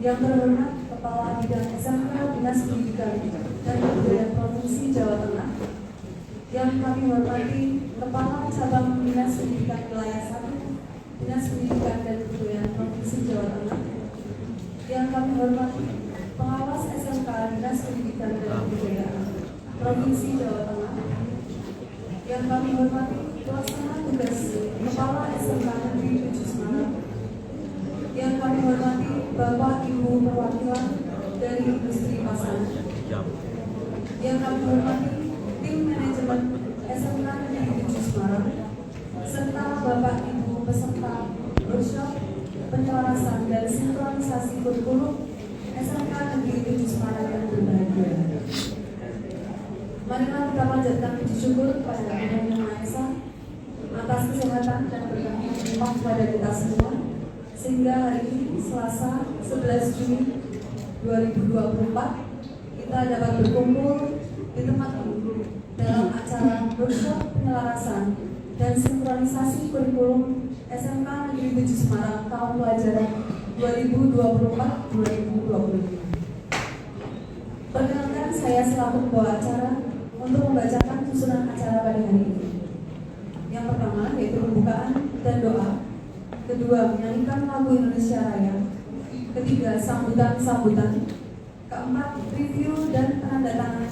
Yang terhormat Kepala Bidang SMK Dinas Pendidikan dan Kebudayaan Provinsi Jawa Tengah, yang kami hormati Kepala Cabang Dinas Pendidikan Wilayah 1 Dinas Pendidikan dan Kebudayaan Provinsi Jawa Tengah, yang kami hormati Pengawas SMK Dinas Pendidikan dan Kebudayaan Provinsi Jawa Tengah, yang kami hormati Pelaksana Tugas Kepala SMK Negeri 7 Semarang, yang kami hormati Bapak Ibu perwakilan dari industri pasar, yang kami hormati tim manajemen SMK Negeri 7 Semarang, serta Bapak Ibu peserta workshop penyelarasan dan sinkronisasi kurikulum SMK Negeri 7 Semarang yang berbahagia. Marilah kita panjatkan puji syukur kepada Tuhan Yang Maha Esa atas kesehatan dan berkahnya limpah kepada kita semua, sehingga hari ini Selasa 11 Juni 2024 kita dapat berkumpul di tempat ini dalam acara workshop penyelarasan dan sinkronisasi kurikulum SMK Negeri 7 Semarang tahun pelajaran 2024-2025. Perkenalkan, saya selaku pembawa acara untuk membacakan susunan acara pada hari ini. Yang pertama yaitu pembukaan dan doa. Kedua, menyanyikan lagu Indonesia Raya. Ketiga, sambutan-sambutan. Keempat, review dan penandatangan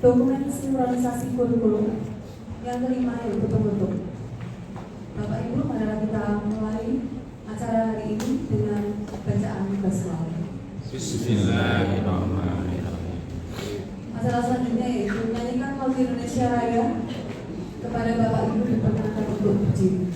dokumen sinkronisasi kurikulum. Yang kelima yaitu penutup. Bapak Ibu, marilah kita mulai acara hari ini dengan bacaan basmalah. Bismillahirrahmanirrahim. Acara selanjutnya yaitu menyanyikan lagu Indonesia Raya. Kepada Bapak Ibu diperkenankan untuk berdiri.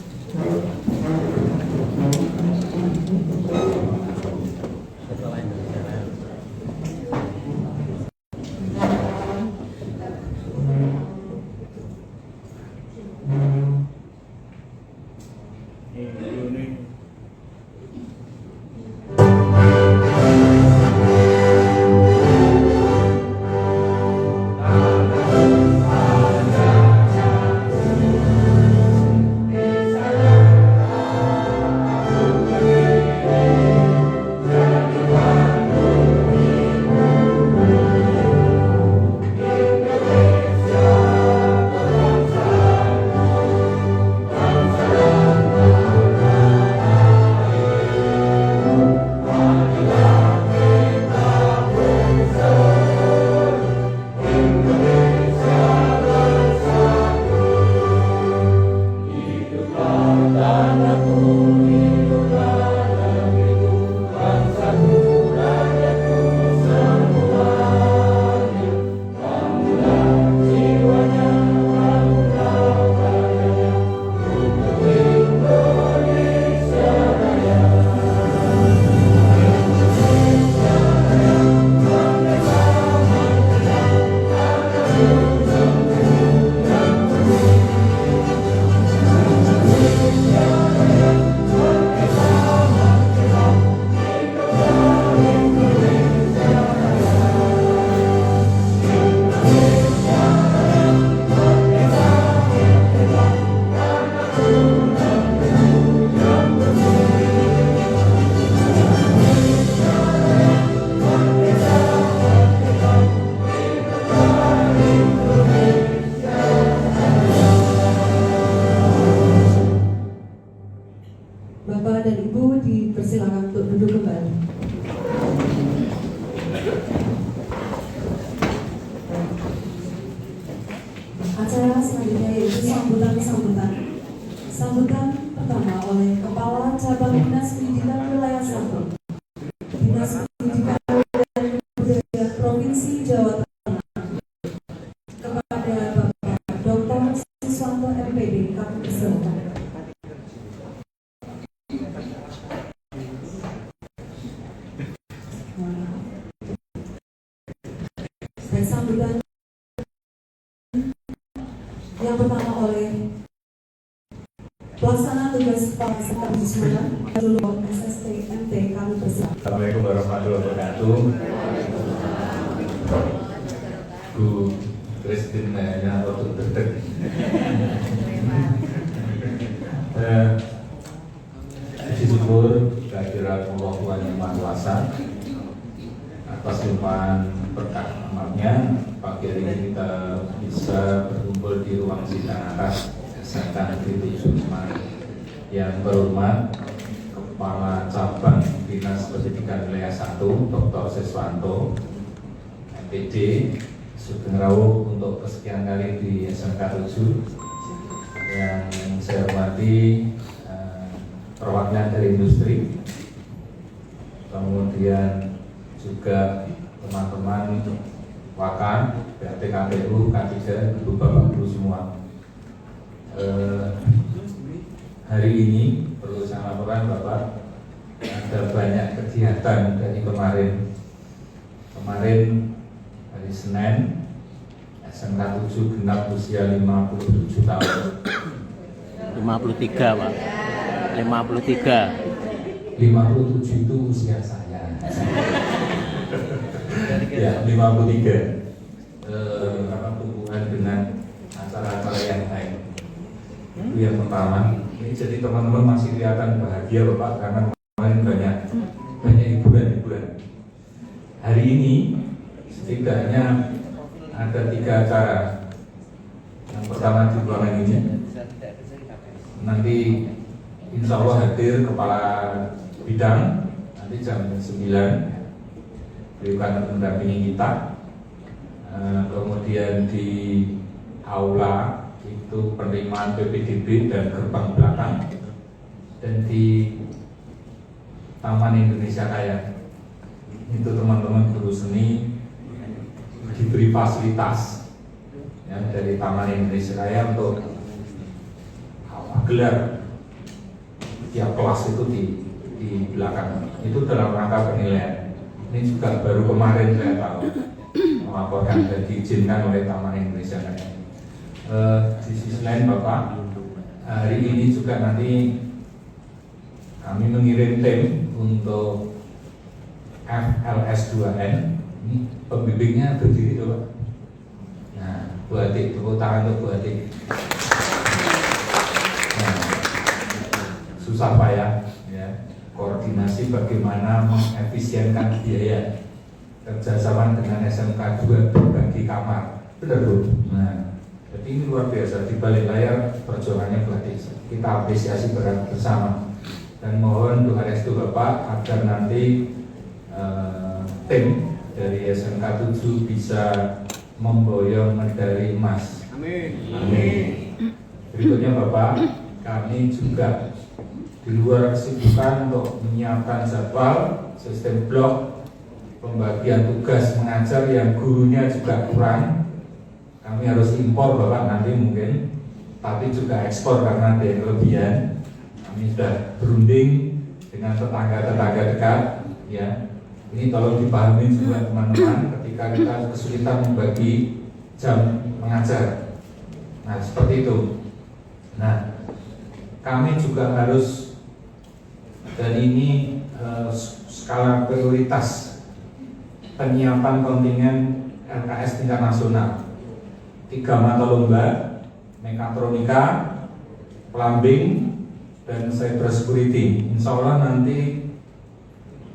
Bapak dan Ibu dipersilakan untuk duduk kembali. Acara selanjutnya yaitu sambutan-sambutan. Sambutan pertama oleh Kepala Cabang Dinas Pendidikan Wilayah 1 Dinas Pendidikan dan Kebudayaan Provinsi Jawa Tengah, kepada Bapak Dr. Siswanto MPD, kami persilakan. Dan sambutan yang pertama oleh Pelaksana Tugas Kepala SMK Semarang, Luluh SST MT, kami persilakan. Assalamualaikum warahmatullahi wabarakatuh. Bu Christine nanya untuk detik. Puji syukur kehadirat Allah Tuhan Yang Maha Kuasa atas limpahan berkah amalnya, pagi hari ini kita bisa berkumpul di ruang sidang atas SMK Negeri 7 Semarang. Yang berhormat Kepala Cabang Dinas Pendidikan Wilayah 1 Dr. Siswanto MPD Sugeng Rawuh untuk kesekian kali di SMK 7. Yang saya hormati perwakilan dari industri, kemudian juga teman-teman Wakan, PATKPU, K3, Ibu Bapak Ibu semua. Hari ini perlu saya laporkan Bapak, ada banyak kegiatan dari kemarin. Kemarin hari Senin, SMK 7 genap usia 57 tahun. 53 Pak, 53. 57 itu usia saya. Ya, 53. Hubungan dengan acara-acara yang lain. Itu yang pertama. Ini jadi teman-teman masih kelihatan bahagia Bapak karena kemarin banyak hiburan. Hari ini setidaknya ada 3 acara. Yang pertama di ruangan ini. Nanti insya Allah hadir kepala bidang nanti jam 9 beliau akan mendampingi kita. Kemudian di aula itu penerimaan PPDB dan gerbang belakang, dan di Taman Indonesia Kaya itu teman-teman guru seni diberi fasilitas ya, dari Taman Indonesia Kaya untuk gelar tiap kelas itu di belakang itu dalam rangka penilaian. Ini juga baru kemarin saya tahu melaporkan dan diizinkan oleh Taman Indonesia Kaya. Di sisi lain Bapak, hari ini juga nanti kami mengirim tim untuk FLS2N. Ini pembimbingnya berdiri itu Pak. Nah, Bu Atik, tepuk tangan untuk Bu Atik. Susah payah ya, koordinasi bagaimana mengefisienkan biaya, kerjasama dengan SMK 2 berbagi kamar, benar Bu. Nah, jadi ini luar biasa, di balik layar perjuangannya gratis. Kita apresiasi bersama dan mohon doa restu Bapak agar nanti tim dari SMK 7 bisa memboyong medali emas. Amin. Amin. Berikutnya Bapak, kami juga di luar kesibukan untuk menyiapkan jadwal sistem blok pembagian tugas mengajar yang gurunya juga kurang, kami harus impor Bapak nanti mungkin, tapi juga ekspor karena ada yang kelebihan. Kami sudah berunding dengan tetangga-tetangga dekat ya. Ini tolong dipahami juga teman-teman ketika kita kesulitan membagi jam mengajar. Nah seperti itu. Nah kami juga harus, dan ini skala prioritas penyiapan kontingen LKS tingkat nasional. 3 mata lomba, mekatronika, plumbing, dan cyber security. Insya Allah nanti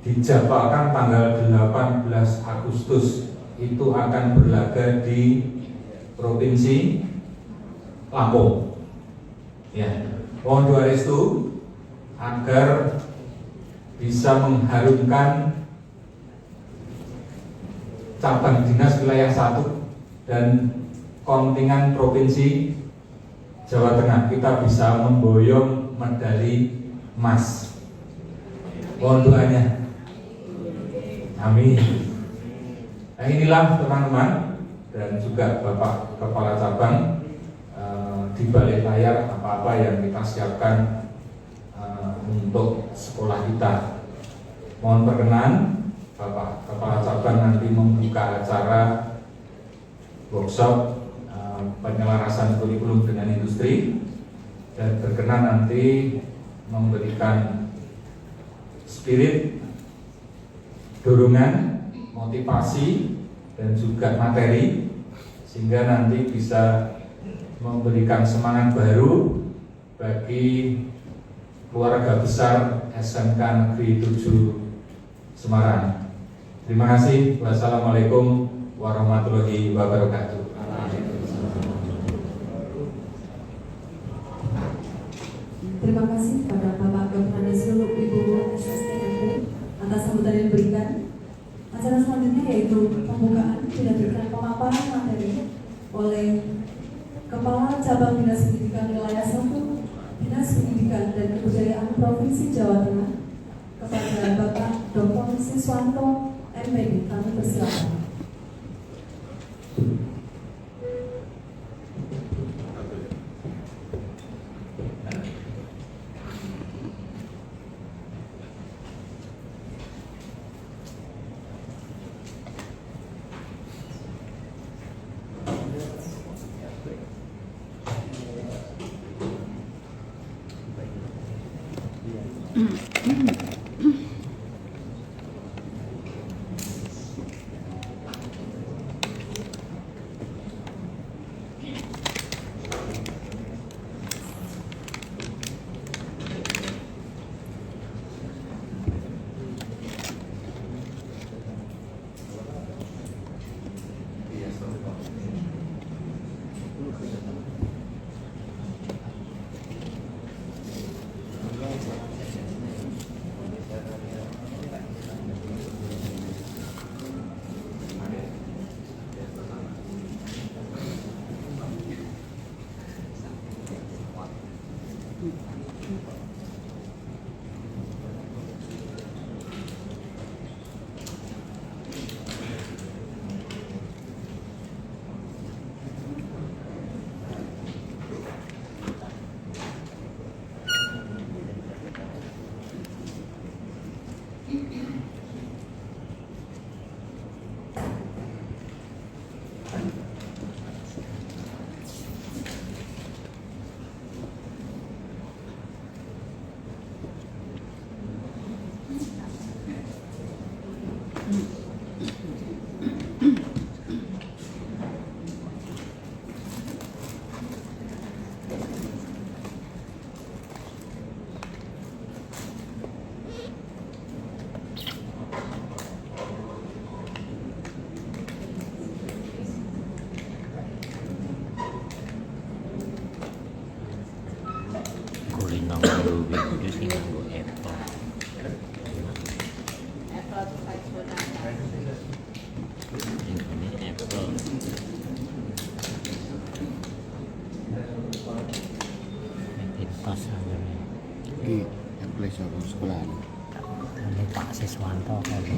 dijadwalkan tanggal 18 Agustus itu akan berlaga di Provinsi Lampung. Ya, mohon doa restu agar bisa mengharumkan cabang dinas wilayah 1 dan kontingen Provinsi Jawa Tengah, kita bisa memboyong medali emas. Mohon doanya. Amin. Nah inilah teman-teman dan juga Bapak Kepala Cabang, di balik layar apa-apa yang kita siapkan untuk sekolah kita. Mohon perkenan Bapak Kepala Cabang nanti membuka acara workshop penyelarasan kurikulum dengan industri, dan berkenan nanti memberikan spirit, dorongan, motivasi, dan juga materi sehingga nanti bisa memberikan semangat baru bagi keluarga besar SMK Negeri 7 Semarang. Terima kasih. Wassalamualaikum warahmatullahi wabarakatuh. Terima kasih kepada Bapak Dr. Andes Ibu SSTMP atas sambutan yang diberikan. Acara selanjutnya yaitu pembukaan dilanjutkan pemaparan materi oleh Kepala Cabang Dinas Pendidikan Wilayah 1 Dinas Pendidikan dan Kebudayaan Provinsi Jawa Tengah kepada Bapak Dr. Siswanto MPD. Kami persilakan. Kulinang luwih itu sing nganggo Apple. Ini Apple. Pintas aja nih. Iki Apple saka sekolah. Ini Pak Siswanto kali.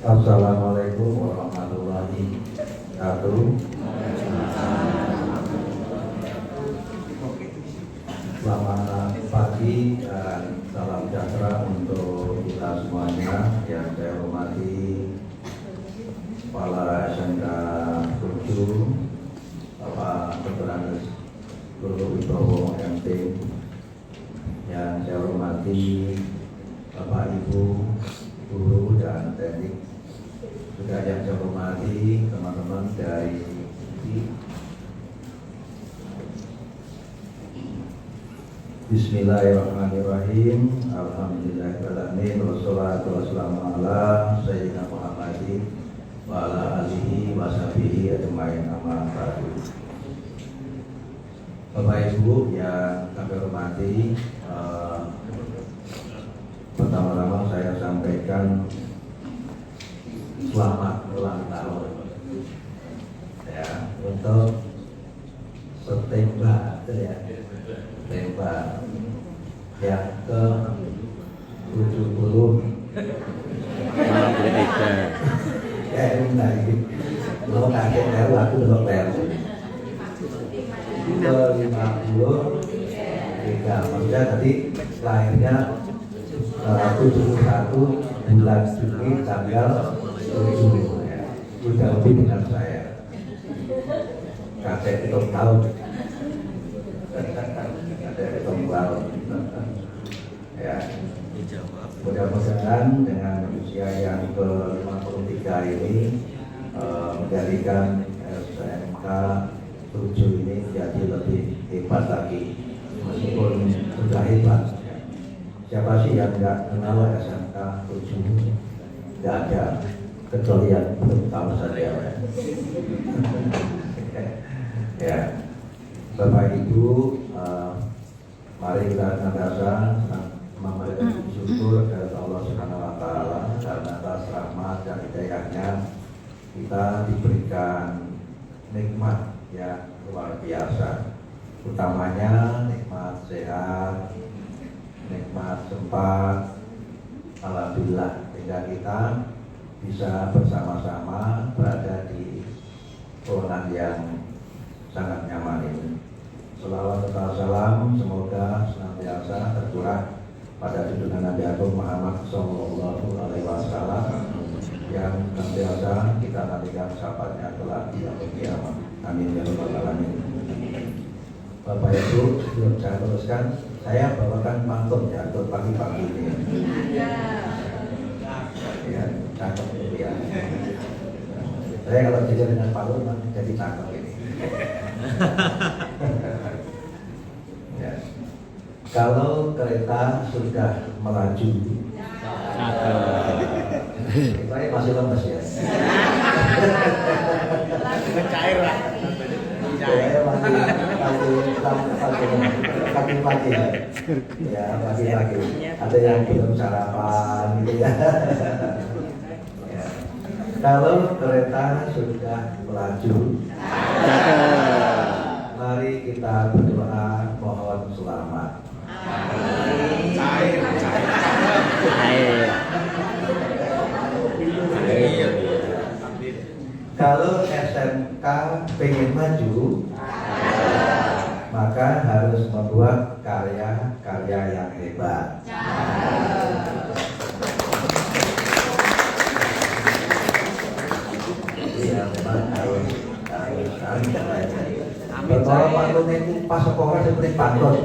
Assalamualaikum warahmatullahi wabarakatuh. Selamat pagi dan salam sejahtera untuk kita semuanya. Yang saya hormati Kepala SMK 7 Bapak Dr. Andes Wibowo MT. Yang saya hormati Bapak Ibu guru dan teknik, juga yang saya hormati teman-teman dari Bismillahirrahmanirrahim. Alhamdulillahirrahmanirrahim. Wassalatu wassalamu ala Sayyidina Muhammadin wa ala alihi wa sahbihi ajma'in, amma ba'du. Bapak Ibu yang kami hormati, pertama-tama saya sampaikan selamat ulang tahun ya untuk September ya. Tembak yang ke 70 kayak ini lo kaget ya, aku belum tahu ke 53 maksudnya tadi lahirnya 71 bulan Juni tanggal 7 ya. Udah lebih dengan saya kakek itu tahun dari Tombal ya. Mudah-mudahan dengan usia yang ke-53 ini menjadikan SMK 7 ini jadi lebih hebat lagi, meskipun sudah hebat ya. Siapa sih yang nggak kenal SMK 7? Nggak ada, kecuali yang belum tahu saja ya. Bapak Ibu, mari kita senantiasa memberikan syukur kepada Allah Subhanahu wa Ta'ala karena atas rahmat dan hidayahnya kita diberikan nikmat yang luar biasa, utamanya nikmat sehat, nikmat sempat, alhamdulillah, sehingga kita bisa bersama-sama berada di ruangan yang sangat nyaman ini. Salawat serta salam semoga senantiasa tercurah pada junjungan Nabi Agung Muhammad Sallallahu Alaihi Wasallam yang senantiasa kita nantikan sahabatnya kelak di yaumil kiamat. Amin ya rabbal alamin. Bapak Ibu, sebelum saya teruskan, saya bawakan pantun ya untuk pagi-pagi ini. Ya, cakep itu ya. Saya kalau jujur dengan pantun jadi cakep ini. Ya. Kalau kereta sudah melaju, saya masih lemes ya. Cair lah. Saya masih pagi-pagi ya, pagi-pagi. Ada yang belum sarapan gitu ya. Ya. Kalau kereta sudah melaju, mari kita berdoa mohon selamat. Cair. Kalau SMK pengen maju, maka harus membuat karya-karya yang hebat. Iya, memang harus kalau pantun itu pas sekolah seperti pantun.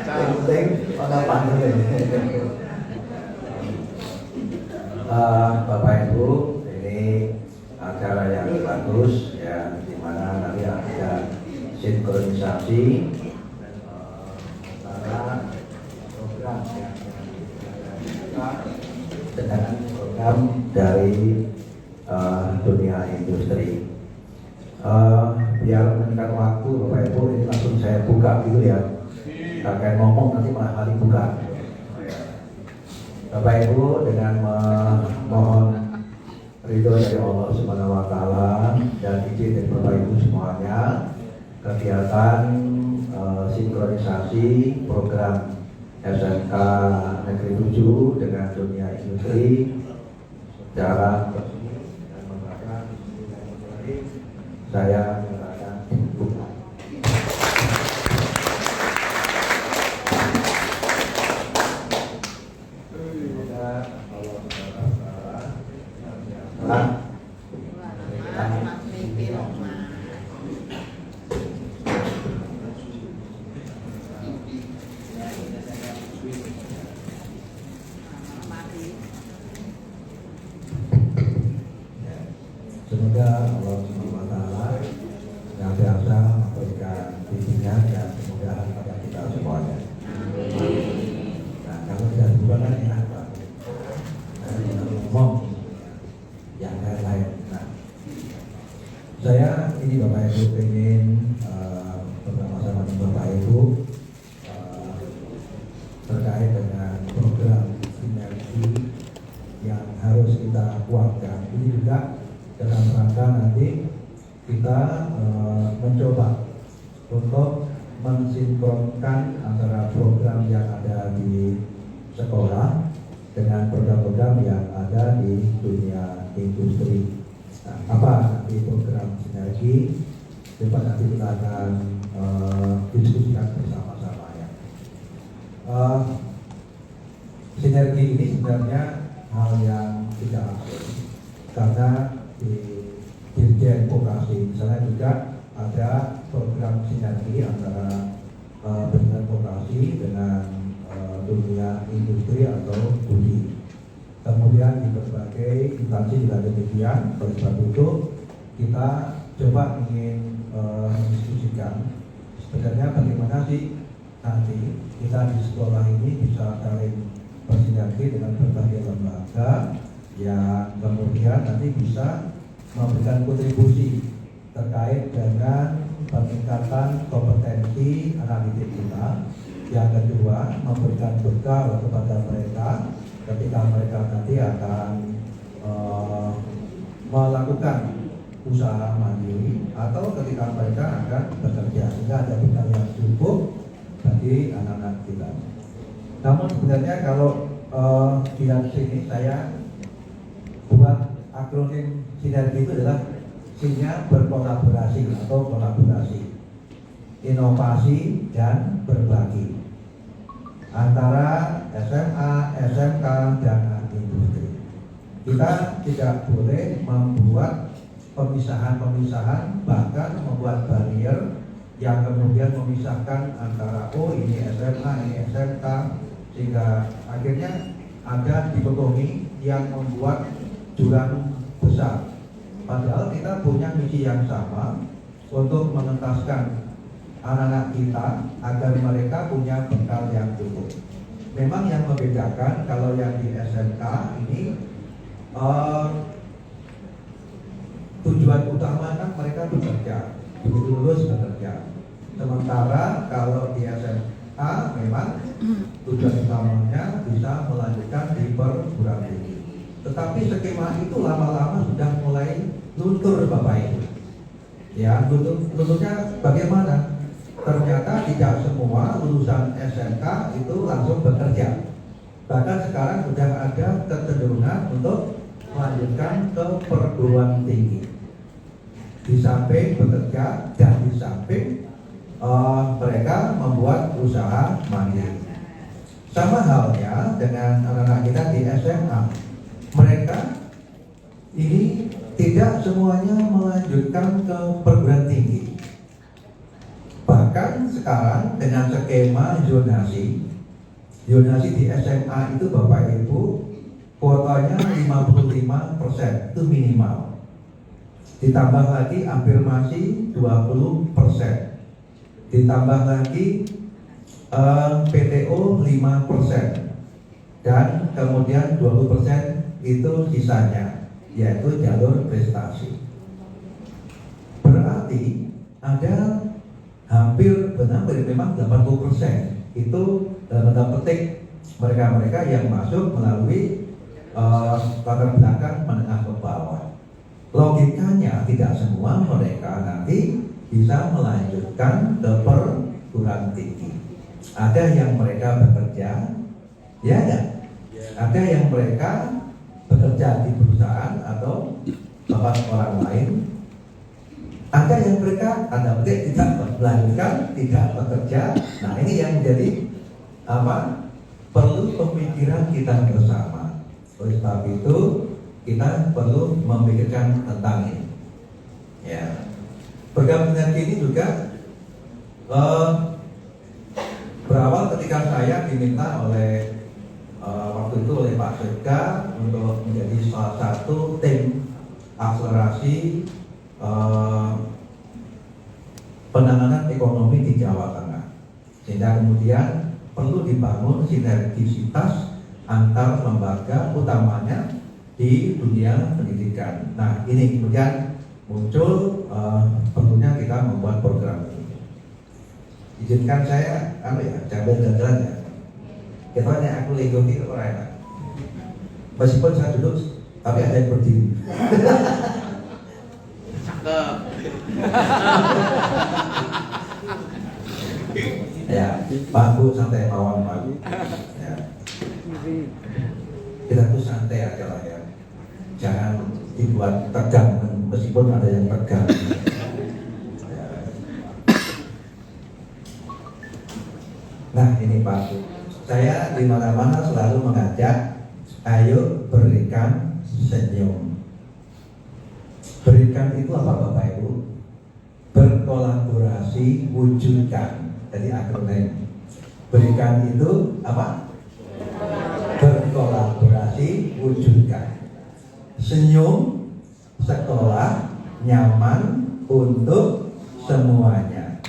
Yang penting pada pantun ini. Bapak Ibu, ini acara yang bagus ya, di mana nanti ada sinkronisasi antara program yang dengan program dari dunia industri. Biar meningkat waktu Bapak Ibu, ini langsung saya buka gitu ya. Kakek ngomong nanti malah kali buka. Bapak Ibu, dengan memohon ridho dari Allah Subhanahu wa Ta'ala dan izin dari Bapak Ibu semuanya, kegiatan sinkronisasi program SMK Negeri 7 dengan dunia industri secara dan menggunakan saya menyatakan buka. Semoga Allah SWT saya ini Bapak Ibu ingin bersama-sama dengan Bapak Ibu terkait dengan program sinergi yang harus kita kuatkan. Ini juga dalam rangka nanti kita mencoba untuk mensinkronkan antara program yang ada di sekolah dengan program-program yang ada di dunia industri. Nah, apa nanti program sinergi? Coba nanti kita akan diskusikan bersama-sama ya. Sinergi ini sebenarnya hal yang tidak asing karena di Dirjen Vokasi misalnya juga ada program sinergi antara dengan vokasi dengan dunia industri atau studi. Kemudian di berbagai instansi juga demikian. Oleh sebab itu kita coba ingin mendiskusikan sebenarnya bagaimana sih nanti kita di sekolah ini bisa saling bersinergi dengan berbagai lembaga yang kemudian nanti bisa memberikan kontribusi terkait dengan peningkatan kompetensi analitik kita. Yang kedua, memberikan bekal kepada mereka ketika mereka nanti akan melakukan usaha mandiri atau ketika mereka akan bekerja, sehingga ada bekal yang cukup bagi anak-anak kita. Namun sebenarnya kalau di sini saya buat akronim sinergi itu adalah sinya berkolaborasi atau kolaborasi, inovasi dan berbagi antara SMA, SMK dan industri. Kita tidak boleh membuat pemisahan-pemisahan, bahkan membuat barrier yang kemudian memisahkan antara ini SMA, ini SMK, sehingga akhirnya ada dikotomi yang membuat jurang besar. Padahal kita punya misi yang sama untuk mengentaskan anak-anak kita agar mereka punya bekal yang cukup. Memang yang membedakan kalau yang di SMK ini tujuan utama kan mereka bekerja, begitu lulus bekerja. Sementara kalau di SMA memang tujuan utamanya bisa melanjutkan di perguruan tinggi. Tetapi skema itu lama-lama sudah mulai luntur Bapak Ibu. Ya, lunturnya bagaimana? Ternyata tidak semua lulusan SMK itu langsung bekerja. Bahkan sekarang sudah ada kecenderungan untuk melanjutkan ke perguruan tinggi. Di samping bekerja dan di samping mereka membuat usaha mandiri. Sama halnya dengan anak-anak kita di SMA. Mereka ini tidak semuanya melanjutkan ke perguruan tinggi. Bahkan sekarang dengan skema zonasi di SMA itu Bapak Ibu kuotanya 55% itu minimal. Ditambah lagi afirmasi 20%. Ditambah lagi PTO 5%. Dan kemudian 20% itu sisanya, yaitu jalur prestasi. Berarti ada hampir memang 80% itu dalam tanda petik mereka-mereka yang masuk melalui latar belakang menengah ke bawah. Logikanya tidak semua mereka nanti bisa melanjutkan ke perguruan tinggi. Ada yang mereka bekerja, ya kan? Ada yang mereka bekerja di perusahaan atau tempat orang lain. Ada yang mereka tidak melanjutkan, tidak bekerja. Nah ini yang menjadi perlu pemikiran kita bersama. Oleh sebab itu kita perlu memikirkan tentang ini. Ya, program sinergi ini juga berawal ketika saya diminta oleh waktu itu oleh Pak Sekda untuk menjadi salah satu tim akselerasi penanganan ekonomi di Jawa Tengah, sehingga kemudian perlu dibangun sinergisitas antar lembaga utamanya di dunia pendidikan. Nah ini kemudian muncul perlunya kita membuat program ini. Izinkan saya jambil jalan ya. Kita hanya aku legoki orang enak. Meskipun saya duduk, tapi ada yang berdiri. Ya, bangku santai mawon bangku. Ya. Kita tuh santai aja lah ya. Jangan dibuat tegang, meskipun ada yang tegang. Ya. Nah ini Pak, saya di mana-mana selalu mengajak, ayo berikan senyum. Berikan itu apa Bapak Ibu? Berkolaborasi, wujudkan. Jadi akronim. Berikan itu apa? Berkolaborasi, wujudkan. Senyum, sekolah, nyaman untuk semuanya.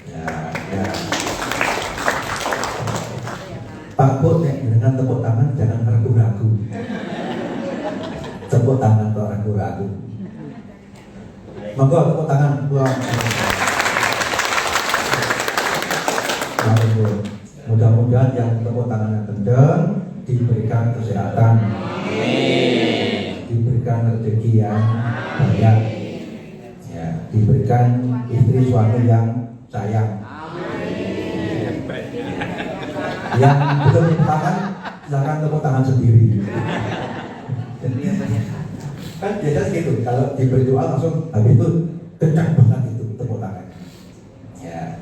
Ya, ya. Pak Bu, dengan tepuk tangan jangan ragu-ragu. Tepuk tangan kok ragu-ragu. Monggo tepuk tangan buat. Mudah-mudahan yang tepuk tangannya kencang diberikan kesehatan, diberikan rezeki yang banyak, ya, diberikan istri suami yang sayang. Yang belum tepuk tangan, silakan tepuk tangan sendiri. Kan biasa gitu, kalau diberi doa langsung habis itu kencang banget itu tepuk tangan. Ya.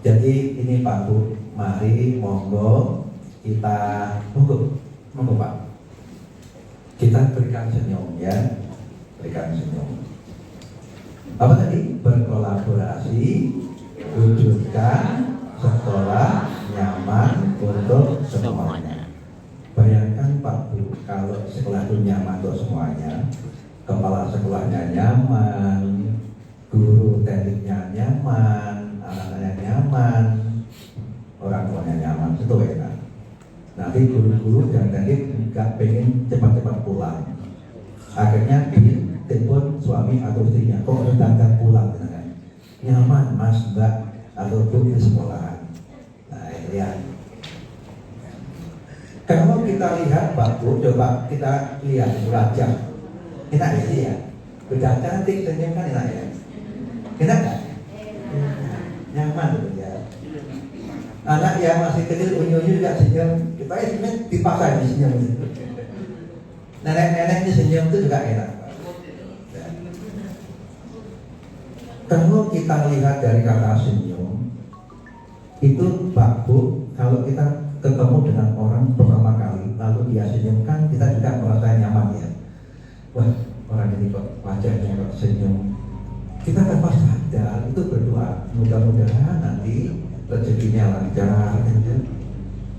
Jadi ini Pak Bu, mari monggo kita monggo Pak. Kita berikan senyum ya, berikan senyum. Apa tadi? Berkolaborasi, wujudkan sekolah nyaman untuk semuanya. Bayangkan Pak Bu, kalau sekolah itu nyaman untuk semuanya, kepala sekolahnya nyaman, guru tekniknya nyaman, anak-anaknya nyaman, orang tuanya nyaman, itu enak. Nanti guru-guru dan teknik nggak pengen cepat-cepat pulang. Akhirnya telepon suami atau istrinya, kok sedang pulang, kan? Nyaman Mas Mbak atau Bu di sekolahan. Nah ya. Kalau kita lihat Pak Bu, coba kita lihat wajah, enak ya sih ya, udah cantik senyum kan enak ya, enak kan? Nyaman gitu ya. Anak yang masih kecil unyu-unyu juga senyum, kita senyum dipaksa di senyum. Nenek-nenek ini senyum itu juga enak. Kalau kita lihat dari kata senyum, itu Pak Bu, kalau kita ketemu dengan orang pertama kali, lalu dia senyumkan, kita juga merasa nyaman ya. Wah, orang ini kok wajahnya kok senyum. Kita tanpa sadar itu berdoa, mudah-mudahan nanti rezekinya lancar,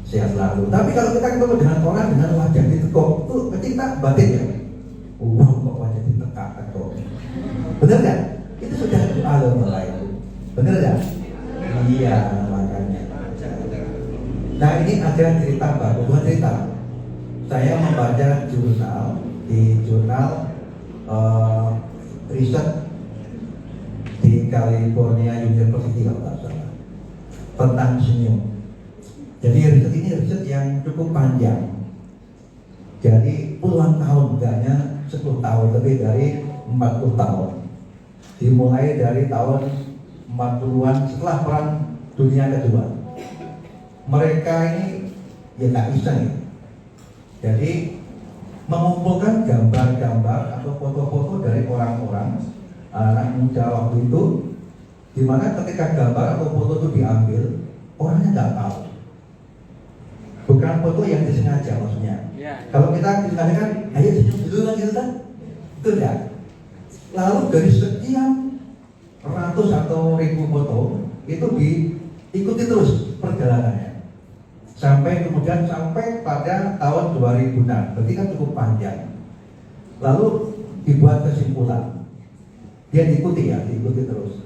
sehat selalu. Tapi kalau kita ketemu dengan orang dengan wajah ditekuk, itu kita batin ya. Wah, kok wajah ditekuk kok. Benar kan? Itu sudah doa loh mulai. Benar kan? Iya, makanya. Nah ini ada cerita baru, bukan cerita. Saya membaca jurnal di jurnal riset di California University kalau tidak salah tentang senyum. Jadi riset ini riset yang cukup panjang. Jadi puluhan tahun, bukan hanya 10 tahun, lebih dari 40 tahun. Dimulai dari tahun 40-an setelah Perang Dunia Kedua. Mereka ini ya tak bisa nih. Jadi mengumpulkan gambar-gambar atau foto-foto dari orang-orang anak muda waktu itu, di mana ketika gambar atau foto itu diambil, orangnya nggak tahu. Bukan foto yang disengaja maksudnya. Kalau kita disengaja kan, ayo senyum dulu kan gitu kan, itu enggak. Lalu dari sekian ratus atau ribu foto itu diikuti terus perjalanannya sampai kemudian sampai pada tahun 2000-an, berarti kan cukup panjang. Lalu dibuat kesimpulan, dia diikuti terus.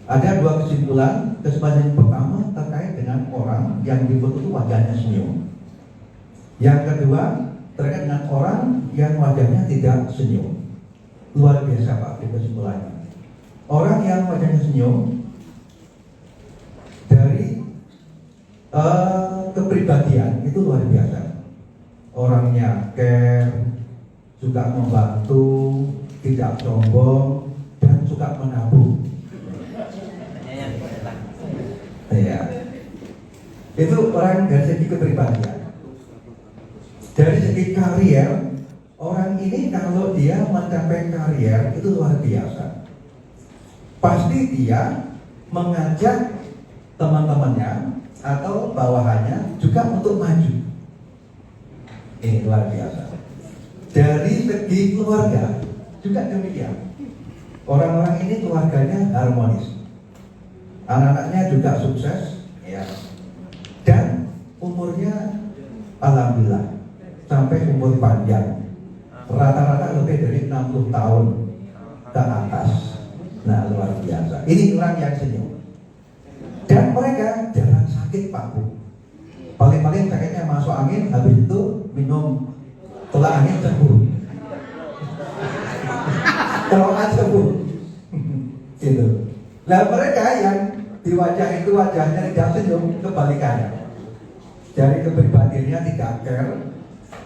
Ada 2 kesimpulan. Kesimpulan yang pertama terkait dengan orang yang difoto itu wajahnya senyum. Yang kedua terkait dengan orang yang wajahnya tidak senyum. luar biasa Pak kesimpulannya. Orang yang wajahnya senyum dari kepribadian itu luar biasa. Orangnya care, suka membantu, tidak sombong, dan suka menabung. Ya, itu orang dari segi kepribadian. Dari segi karier, orang ini kalau dia mencapai karier itu luar biasa. Pasti dia mengajak teman-temannya atau bawahannya juga untuk maju. Ini luar biasa. Dari segi keluarga juga demikian. Orang-orang ini keluarganya harmonis. Anak-anaknya juga sukses, ya. Dan umurnya alhamdulillah sampai umur panjang. Rata-rata lebih dari 60 tahun ke atas. Nah, luar biasa. Ini orang yang senyum. Dan mereka jarang sakit, Pak Bu. Paling-paling sakitnya masuk angin, habis itu minum tolak angin sembuh. Tolak sembuh. Gitu. Nah, mereka yang di wajah itu wajahnya tidak senyum, kebalikannya. Dari kepribadiannya tidak care,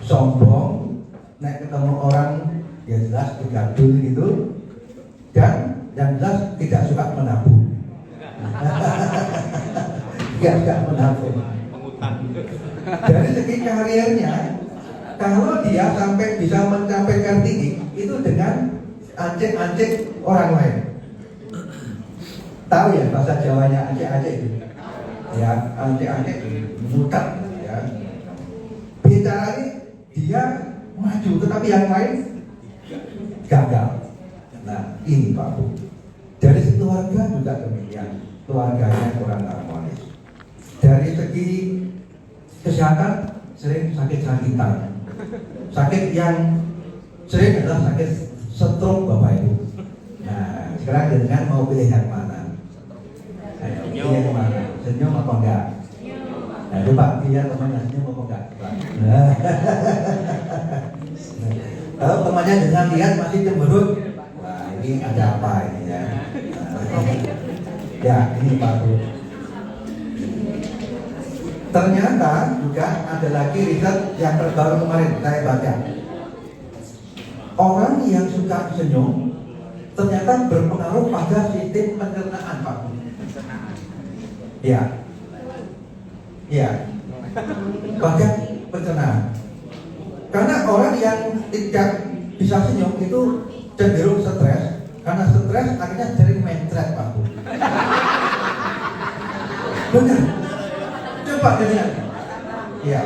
sombong, naik ketemu orang ya jelas bergaul gitu, dan yang jelas tidak suka menabung. Tidak suka menabung. Dari segi karirnya, kalau dia sampai bisa mencapai tinggi itu dengan anjing-anjing orang lain. Tahu ya bahasa Jawanya anjing-anjing itu? Ya, anjing-anjing mutat ya. Bicaranya dia maju, tetapi yang lain gagal. Nah, ini Pak Bu. Dari segi keluarga juga demikian. Keluarganya kurang harmonis. Dari segi kesehatan sering sakit-sakitan. Sakit yang sering adalah sakit stroke Bapak Ibu. Nah, sekarang dengan mau pilih yang mana? Ayo, pilih yang mana? Senyum apa enggak? Nah, coba dia temannya senyum apa enggak? Nah. Kalau temannya dengan lihat masih cemberut, wah ini ada apa ini ya? Ya, ini Pak Bu. Ternyata juga ada lagi riset yang terbaru kemarin saya baca. Orang yang suka senyum ternyata berpengaruh pada sistem pencernaan, Pak. Ya, ya, pada pencernaan. Karena orang yang tidak bisa senyum itu cenderung stres. Karena stres akhirnya sering mencret, Pak. Benar. Coba dengar. Iya.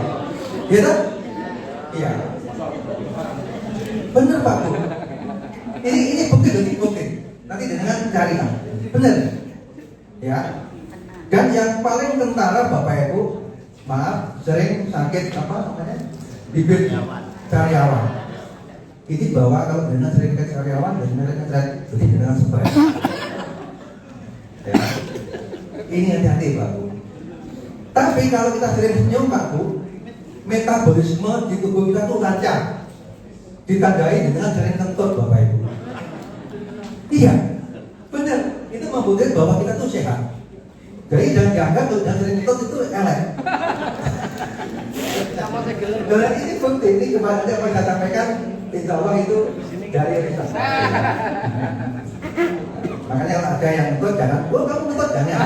Iya tak? Iya. Benar Pak Bu. Ini bukti. Nanti dengan cari lah. Benar. Ya. Dan yang paling kentara Bapak Ibu, maaf, sering sakit apa namanya? Bibir karyawan. Ini bahwa kalau benar sering sakit karyawan dan benar berarti dengan stres. Ya. Ini hati-hati Pak Bu. Tapi kalau kita sering senyum Pak Bu, metabolisme di tubuh kita tuh lancar. Ditandai dengan sering kentut Bapak Ibu. Iya, benar. Itu membuktikan bahwa kita tuh sehat. Jadi jangan dianggap tuh jangan sering kentut itu elek. Dan ini bukti, ini kemarin apa yang saya sampaikan, insya Allah itu dari riset. Makanya kalau ada yang kentut jangan, oh kamu kentut jangan.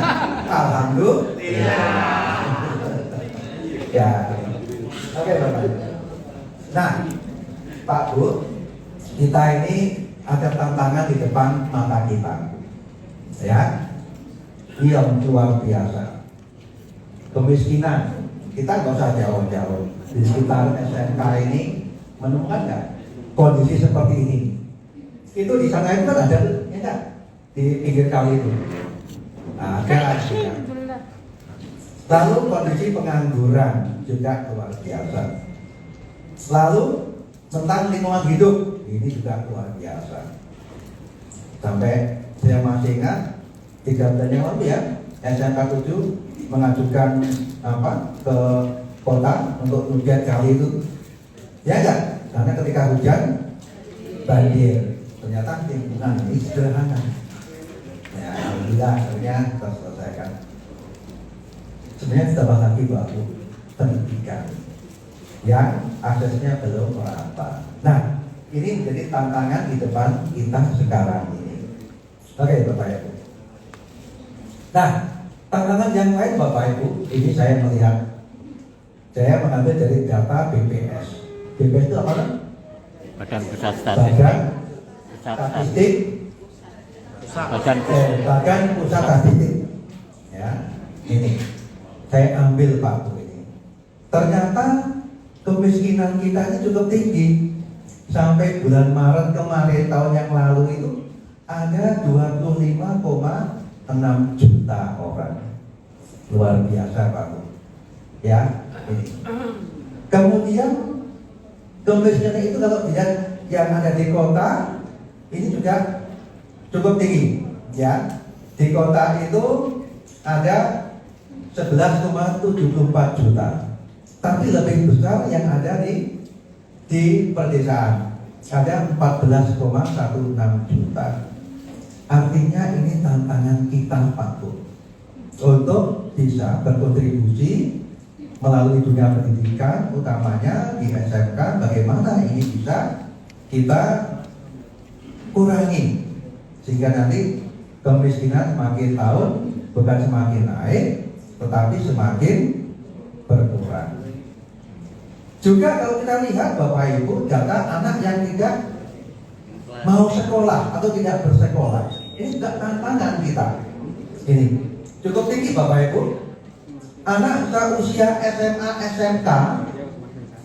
Alhamdulillah. Ya, oke Bapak. Nah, Pak Bu, kita ini ada tantangan di depan mata kita, ya. Ini yang luar biasa. Kemiskinan, kita nggak usah jauh-jauh. Di sekitar SMK ini menemukan nggak kondisi seperti ini? Itu di sana itu kan ada, ya kan? Di pinggir kali itu. Nah, ada. Lalu kondisi pengangguran juga luar biasa. Lalu tentang lingkungan hidup ini juga luar biasa. Sampai saya masih ingat 3 bulan yang lalu ya, SMK 7 mengajukan ke kota untuk nugiat kali itu. Ya enggak? Karena ketika hujan banjir. ternyata lingkungan ini sederhana. Ya, alhamdulillah akhirnya terselesaikan. Sebenarnya tambah lagi baru pendidikan yang aksesnya belum merata. Nah, ini menjadi tantangan di depan kita sekarang ini. Oke, Bapak Ibu. Nah, tantangan yang lain Bapak Ibu, ini saya melihat, saya mengambil dari data BPS. BPS itu apa? Badan Pusat Statistik. Badan Pusat Statistik. Badan Badan Pusat Statistik. Ya, ini saya ambil Pak Bu ini. Ternyata kemiskinan kita ini cukup tinggi. Sampai bulan Maret kemarin tahun yang lalu itu ada 25,6 juta orang. Luar biasa Pak Bu. Ya, ini. Kemudian kemiskinan itu kalau dilihat yang ada di kota ini juga cukup tinggi. Ya, di kota itu ada 11,74 juta. Tapi lebih besar yang ada di pedesaan, ada 14,16 juta. Artinya ini tantangan kita Pak Bu untuk bisa berkontribusi melalui dunia pendidikan, utamanya di SMK, bagaimana ini bisa kita kurangi sehingga nanti kemiskinan semakin tahun bukan semakin naik tetapi semakin berkurang. Juga kalau kita lihat Bapak Ibu data anak yang tidak mau sekolah atau tidak bersekolah, ini juga tantangan kita. Ini cukup tinggi Bapak Ibu. Anak usia SMA SMK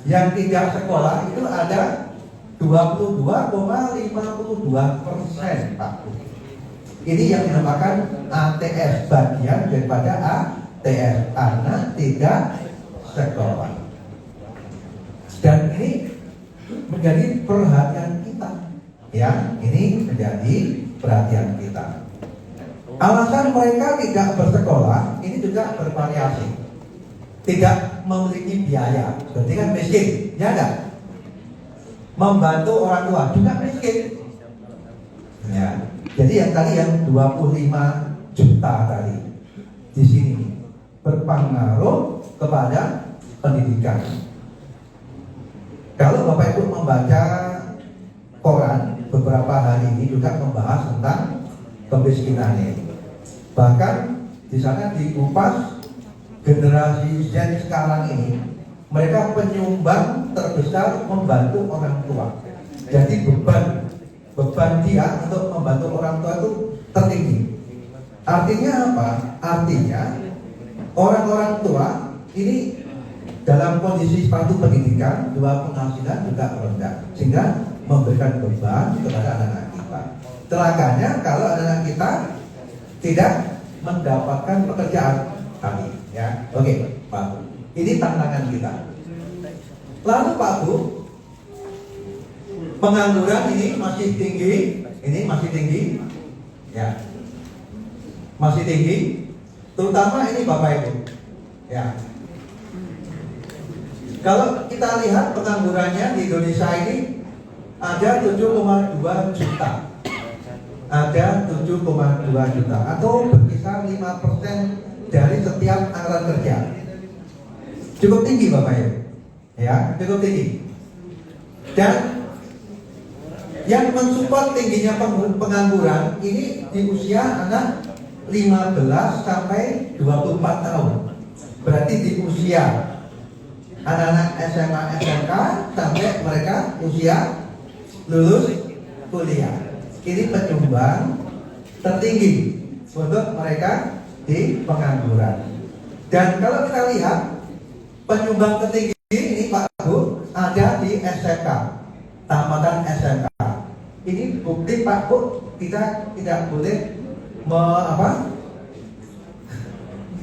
yang tidak sekolah itu ada 22,52% Pak. Ini yang dinamakan ATS, bagian daripada ATS, anak tidak sekolah. Dan ini menjadi perhatian kita. Ya, ini menjadi perhatian kita. Alasan mereka tidak bersekolah ini juga bervariasi. Tidak memiliki biaya, berarti kan miskin, ya enggak? Membantu orang tua juga miskin. Ya, jadi yang tadi yang 25 juta tadi di sini berpengaruh kepada pendidikan. Kalau Bapak Ibu membaca koran beberapa hari ini juga membahas tentang kemiskinan ini. Bahkan di sana dikupas generasi Z sekarang ini mereka penyumbang terbesar membantu orang tua. Jadi beban dia untuk membantu orang tua itu tertinggi. Artinya apa? Artinya orang-orang tua ini dalam kondisi sepatu pendidikan, dua penghasilan juga rendah, sehingga memberikan beban kepada anak-anak kita. Celakanya kalau anak-anak kita tidak mendapatkan pekerjaan tadi, ya. Oke, Pak Bu. Ini tantangan kita. Lalu Pak Bu, pengangguran ini masih tinggi, ya, masih tinggi, terutama ini Bapak Ibu, ya. Kalau kita lihat penganggurannya di Indonesia ini ada 7,2 juta. Ada 7,2 juta atau berkisar 5% dari setiap angkatan kerja. Cukup tinggi Bapak Ibu. Ya, cukup tinggi. Dan yang mensupport tingginya pengangguran ini di usia anak 15 sampai 24 tahun. Berarti di usia anak-anak SMA SMK sampai mereka usia lulus kuliah. Ini penyumbang tertinggi untuk mereka di pengangguran. Dan kalau kita lihat penyumbang tertinggi ini Pak Bu ada di SMK, tamatan SMK. Ini bukti Pak Bu, kita tidak boleh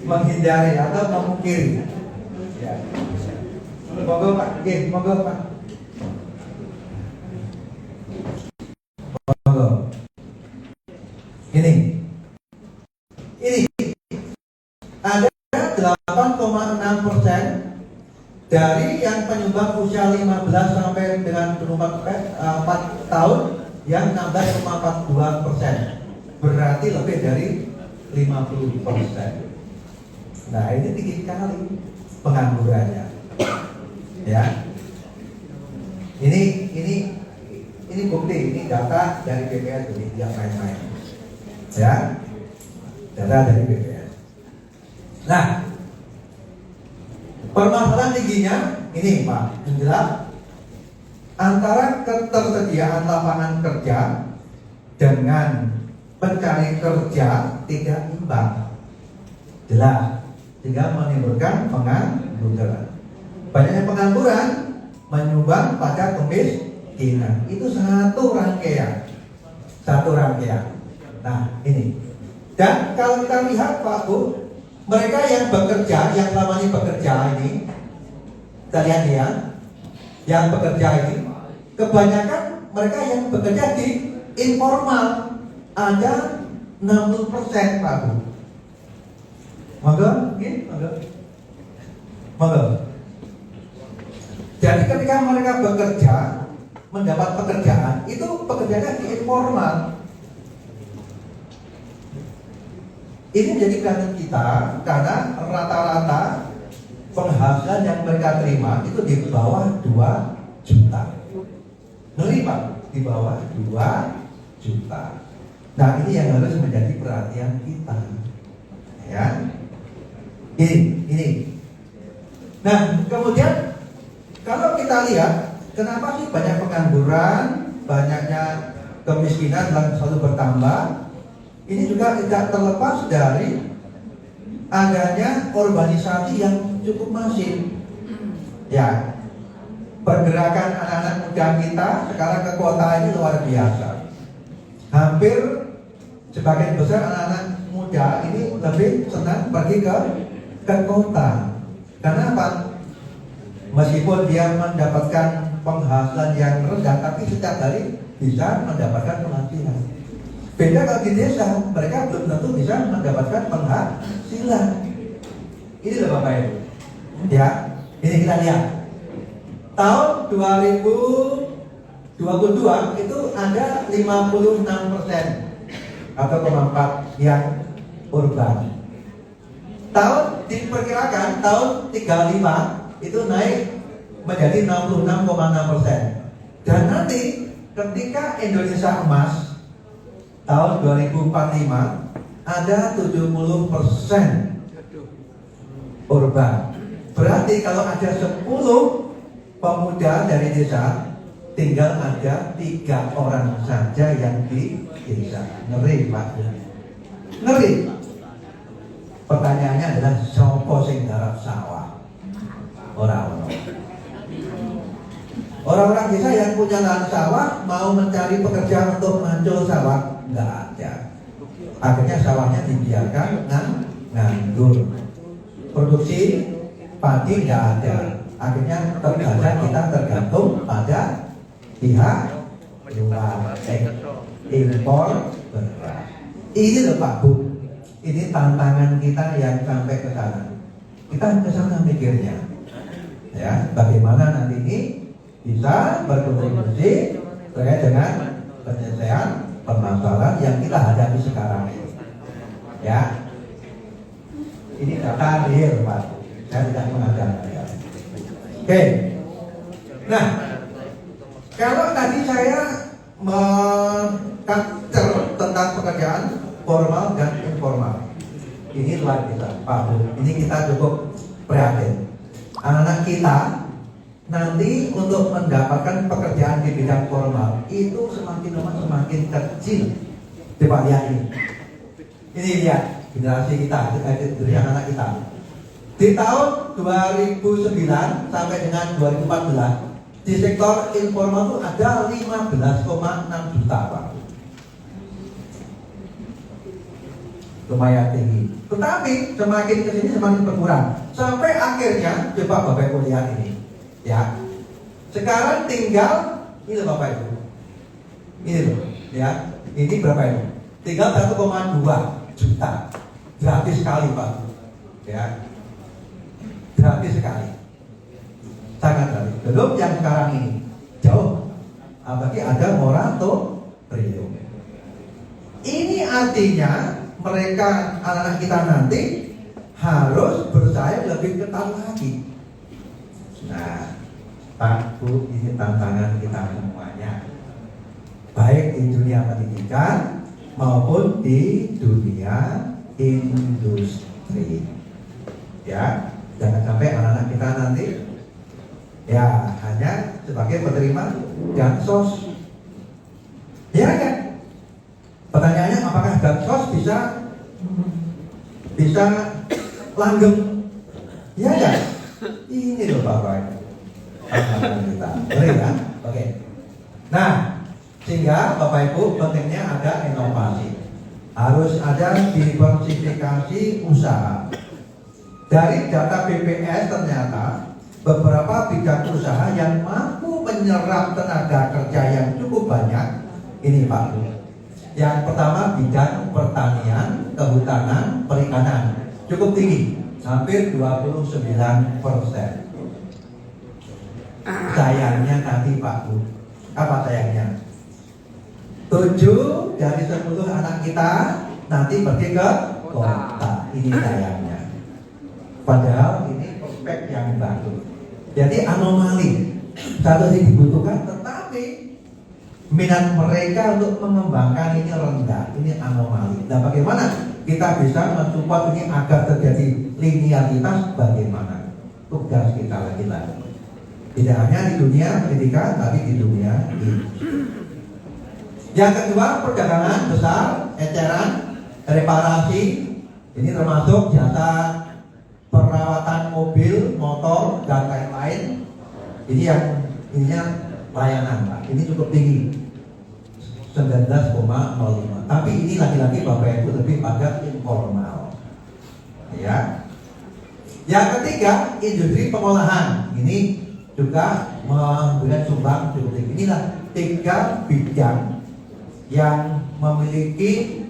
menghindari atau memungkiri. Ya. Monggo Pak, monggo Pak. Monggo. Ini ada 8,6% dari yang penyumbang usia 15 sampai dengan 24 tahun yang 16,42%, berarti lebih dari 50%. Nah ini tinggi sekali penganggurannya, ya. Ini bukti, ini data dari BPS, jadi tidak main-main, ya, data dari BPS. Nah, permasalahan tingginya ini Pak, menjelaskan antara ketersediaan lapangan kerja dengan pencari kerja tidak imbang, jelas, sehingga menimbulkan pengangguran. Banyaknya pengangguran menyumbang pada kemiskinan. Itu satu rangkaian. Nah ini. Dan kalau kita lihat Pak Bu, mereka yang bekerja, yang selama ini bekerja ini, kita lihat ya, yang bekerja ini, kebanyakan mereka yang bekerja di informal, ada 60% Pak Bu. Monggo. Jadi ketika mereka bekerja, mendapat pekerjaan, itu pekerjaannya di informal. Ini menjadi perhatian kita karena rata-rata penghasilan yang mereka terima itu di bawah 2 juta. Ngeri Pak, di bawah 2 juta. Nah ini yang harus menjadi perhatian kita, ya. Ini. Nah kemudian kalau kita lihat kenapa sih banyak pengangguran, banyaknya kemiskinan dan selalu bertambah, ini juga tidak terlepas dari adanya urbanisasi yang cukup masif, ya. Pergerakan anak-anak muda kita sekarang ke kota ini luar biasa. Hampir sebagian besar anak-anak muda ini lebih senang pergi ke kota. Karena apa? Meskipun dia mendapatkan penghasilan yang rendah, tapi setiap hari bisa mendapatkan penghasilan. Beda kalau di desa, mereka belum tentu bisa mendapatkan penghasilan. Ini loh Bapak Ibu. Ya, ini kita lihat. Tahun 2022 itu ada 56% atau 4 yang urban. Tahun diperkirakan tahun 35 itu naik menjadi 66,6%. Dan nanti ketika Indonesia emas tahun 2045 ada 70% urban. Berarti kalau ada 10 pemuda dari desa, tinggal ada 3 orang saja yang di desa. Ngeri Pak, ngeri. Pertanyaannya adalah sopo sing garap sawah? Orang-orang desa yang punya lahan sawah mau mencari pekerjaan untuk mancul sawah, nggak ada. Akhirnya sawahnya dibiarkan nganggur. Produksi padi nggak ada. Akhirnya terkadang kita tergantung pada pihak luar, impor beras. Ini loh Pak Bu, ini tantangan kita yang sampai ke sana. Kita ke sana mikirnya, ya, bagaimana nanti ini bisa berkontribusi terkait dengan penyelesaian permasalahan yang kita hadapi sekarang ini. Ya, ini data real Pak, saya tidak mengatakan. Oke, nah kalau tadi saya mengkater tentang pekerjaan formal dan informal, ini luar biasa Pak Bu, ini kita cukup prihatin. Anak-anak kita nanti untuk mendapatkan pekerjaan di bidang formal itu semakin lama semakin kecil. Coba lihat ini lihat generasi kita, dari anak-anak kita. Di tahun 2009 sampai dengan 2014 di sektor informal itu ada 15,6 juta Pak. Lumayan tinggi. Tetapi semakin kesini semakin berkurang. Sampai akhirnya coba Bapak Ibu lihat ini, ya. Sekarang tinggal ini loh Bapak Ibu. Ini loh, ya. Ini berapa ini? Tinggal 1,2 juta. Gratis sekali Pak. Ya. Gratis sekali, sangat gratis. Belum yang sekarang ini jauh, apalagi ada triliun. Ini artinya mereka, anak-anak kita nanti harus bersaing lebih ketat lagi. Nah, Pak Bu, ini tantangan kita semuanya, baik di dunia pendidikan maupun di dunia industri. Ya, jangan sampai anak-anak kita nanti ya hanya sebagai penerima bansos. Ya kan? Pertanyaannya, apakah bansos bisa langgeng? Ya kan? Ini loh Bapak tantangan kita. Boleh ya? Oke. Nah, sehingga Bapak Ibu pentingnya ada inovasi. Harus ada diversifikasi usaha. Dari data BPS ternyata beberapa bidang usaha yang mampu menyerap tenaga kerja yang cukup banyak. Ini Pak Bu. Yang pertama bidang pertanian, kehutanan, perikanan cukup tinggi, hampir 29%. Sayangnya nanti Pak Bu, apa sayangnya? 7 dari 10 anak kita nanti pergi ke kota. Ini sayangnya. Padahal ini prospek yang bagus. Jadi anomali. Satu yang dibutuhkan, tetapi minat mereka untuk mengembangkan ini rendah. Ini anomali. Nah, bagaimana kita bisa mensupport ini agar terjadi linearitas? Bagaimana? Tugas kita lagi-lagi. Tidak hanya di dunia pendidikan, tapi di dunia industri. Yang kedua, perdagangan besar, eceran, reparasi. Ini termasuk jasa perawatan mobil, motor, dan lain-lain. Ini yang ininya layanan, Pak. Ini cukup tinggi, 19,05. Tapi ini lagi-lagi Bapak Ibu lebih pada informal. Ya. Yang ketiga, industri pengolahan. Ini juga memberikan sumbang cukup tinggi. Inilah 3 bidang yang memiliki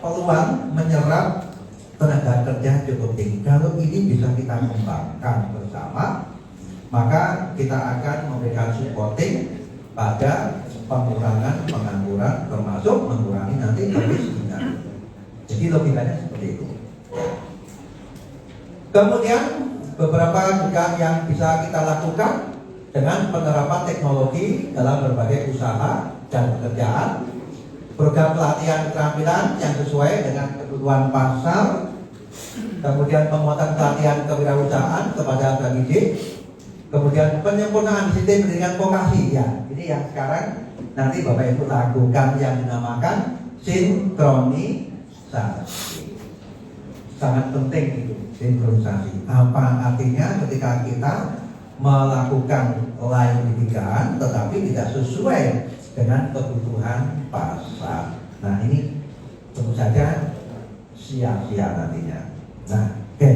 peluang menyerap tenaga kerja cukup tinggi. Kalau ini bisa kita kembangkan bersama, maka kita akan memberikan supporting pada pengurangan pengangguran, termasuk mengurangi nanti kemiskinan. Jadi logikanya seperti itu. Kemudian beberapa juga yang bisa kita lakukan dengan penerapan teknologi dalam berbagai usaha dan pekerjaan, program pelatihan keterampilan yang sesuai dengan kebutuhan pasar, kemudian penguatan pelatihan kewirausahaan kepada pendidik, kemudian penyempurnaan sistem pendidikan vokasi. Ya, ini yang sekarang nanti Bapak Ibu lakukan yang dinamakan sinkronisasi. Sangat penting itu sinkronisasi. Apa artinya ketika kita melakukan layanan pendidikan tetapi tidak sesuai dengan kebutuhan pasar. Nah, ini tentu saja sia-sia nantinya. Nah, oke.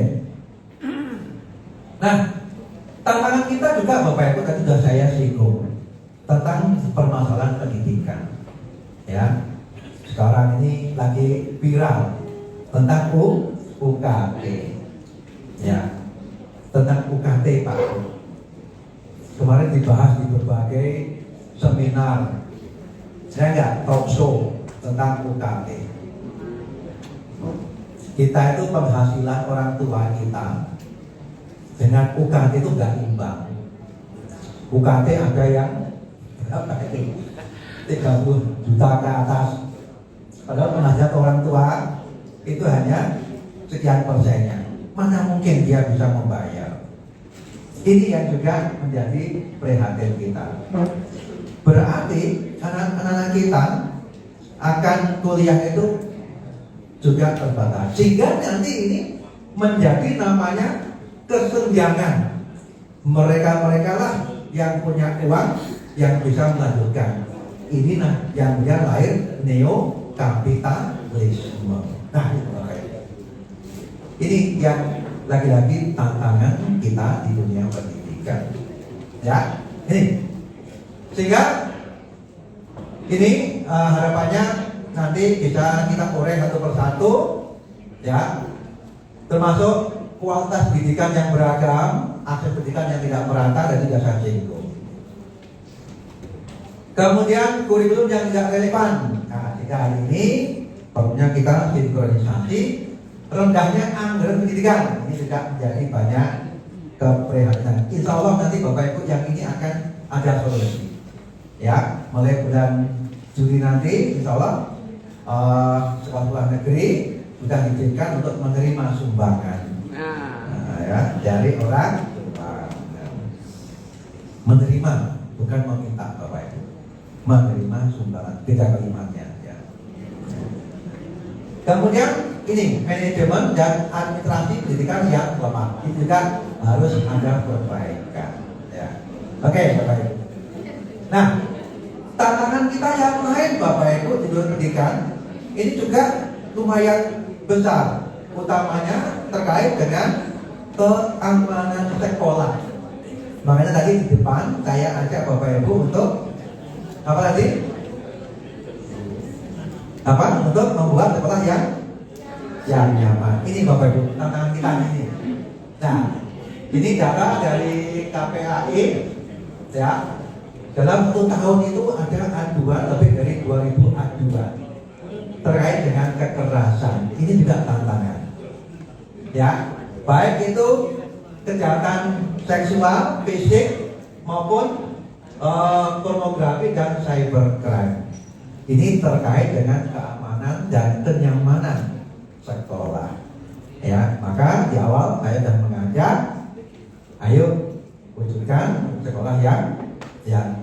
Nah, tantangan kita juga Bapak Ibu tadi sudah saya singgung tentang permasalahan pendidikan. Ya, sekarang ini lagi viral tentang UKT. Ya, tentang UKT Pak. Kemarin dibahas di berbagai seminar, saya enggak talk show tentang UKT. Kita itu penghasilan orang tua kita dengan UKT itu enggak imbang. UKT ada yang berapa itu? 30 juta ke atas. Padahal penghasilan orang tua itu hanya sekian persennya. Mana mungkin dia bisa membayar? Ini yang juga menjadi prihatin kita. Berarti anak-anak kita akan kuliah itu juga terbatas. Sehingga nanti ini menjadi namanya kesenjangan. Mereka-mereka lah yang punya uang yang bisa melanjutkan. Inilah yang dia lahir neokapitalisme. Nah, ini yang lagi-lagi tantangan kita di dunia pendidikan. Ya, ini. Sehingga ini harapannya nanti bisa kita korek satu persatu, ya, termasuk kualitas pendidikan yang beragam, akses pendidikan yang tidak merata dan tidak singgung. Kemudian kurikulum yang tidak relevan. Nah, jika hari ini perlunya kita sinkronisasi, rendahnya anggaran pendidikan. Ini juga menjadi banyak keprihatinan. Insya Allah nanti Bapak Ibu yang ini akan ada solusi. Ya, mulai bulan Juli nanti, Insya Allah sekolah negeri sudah diizinkan untuk menerima sumbangan. Nah, ya, dari orang tua. Menerima, bukan meminta Bapak Ibu. Menerima sumbangan, beda kalimatnya. Ya. Kemudian ini manajemen dan administrasi pendidikan yang lemah, ini juga harus ada perbaikan. Ya. Oke, Bapak Ibu. Nah, tantangan kita yang lain, Bapak Ibu, di dunia pendidikan ini juga lumayan besar, utamanya terkait dengan keamanan sekolah. Makanya tadi di depan saya ajak Bapak Ibu untuk apa tadi? Untuk membuat sekolah yang nyaman. Ini Bapak Ibu tantangan kita ini. Nah, ini data dari KPAI, ya. Dalam 1 tahun itu ada aduan lebih dari 2000 aduan terkait dengan kekerasan. Ini juga tantangan. Ya, baik itu kejahatan seksual, fisik maupun pornografi dan cybercrime. Ini terkait dengan keamanan dan kenyamanan sekolah. Ya, maka di awal saya sudah mengajak, ayo wujudkan sekolah yang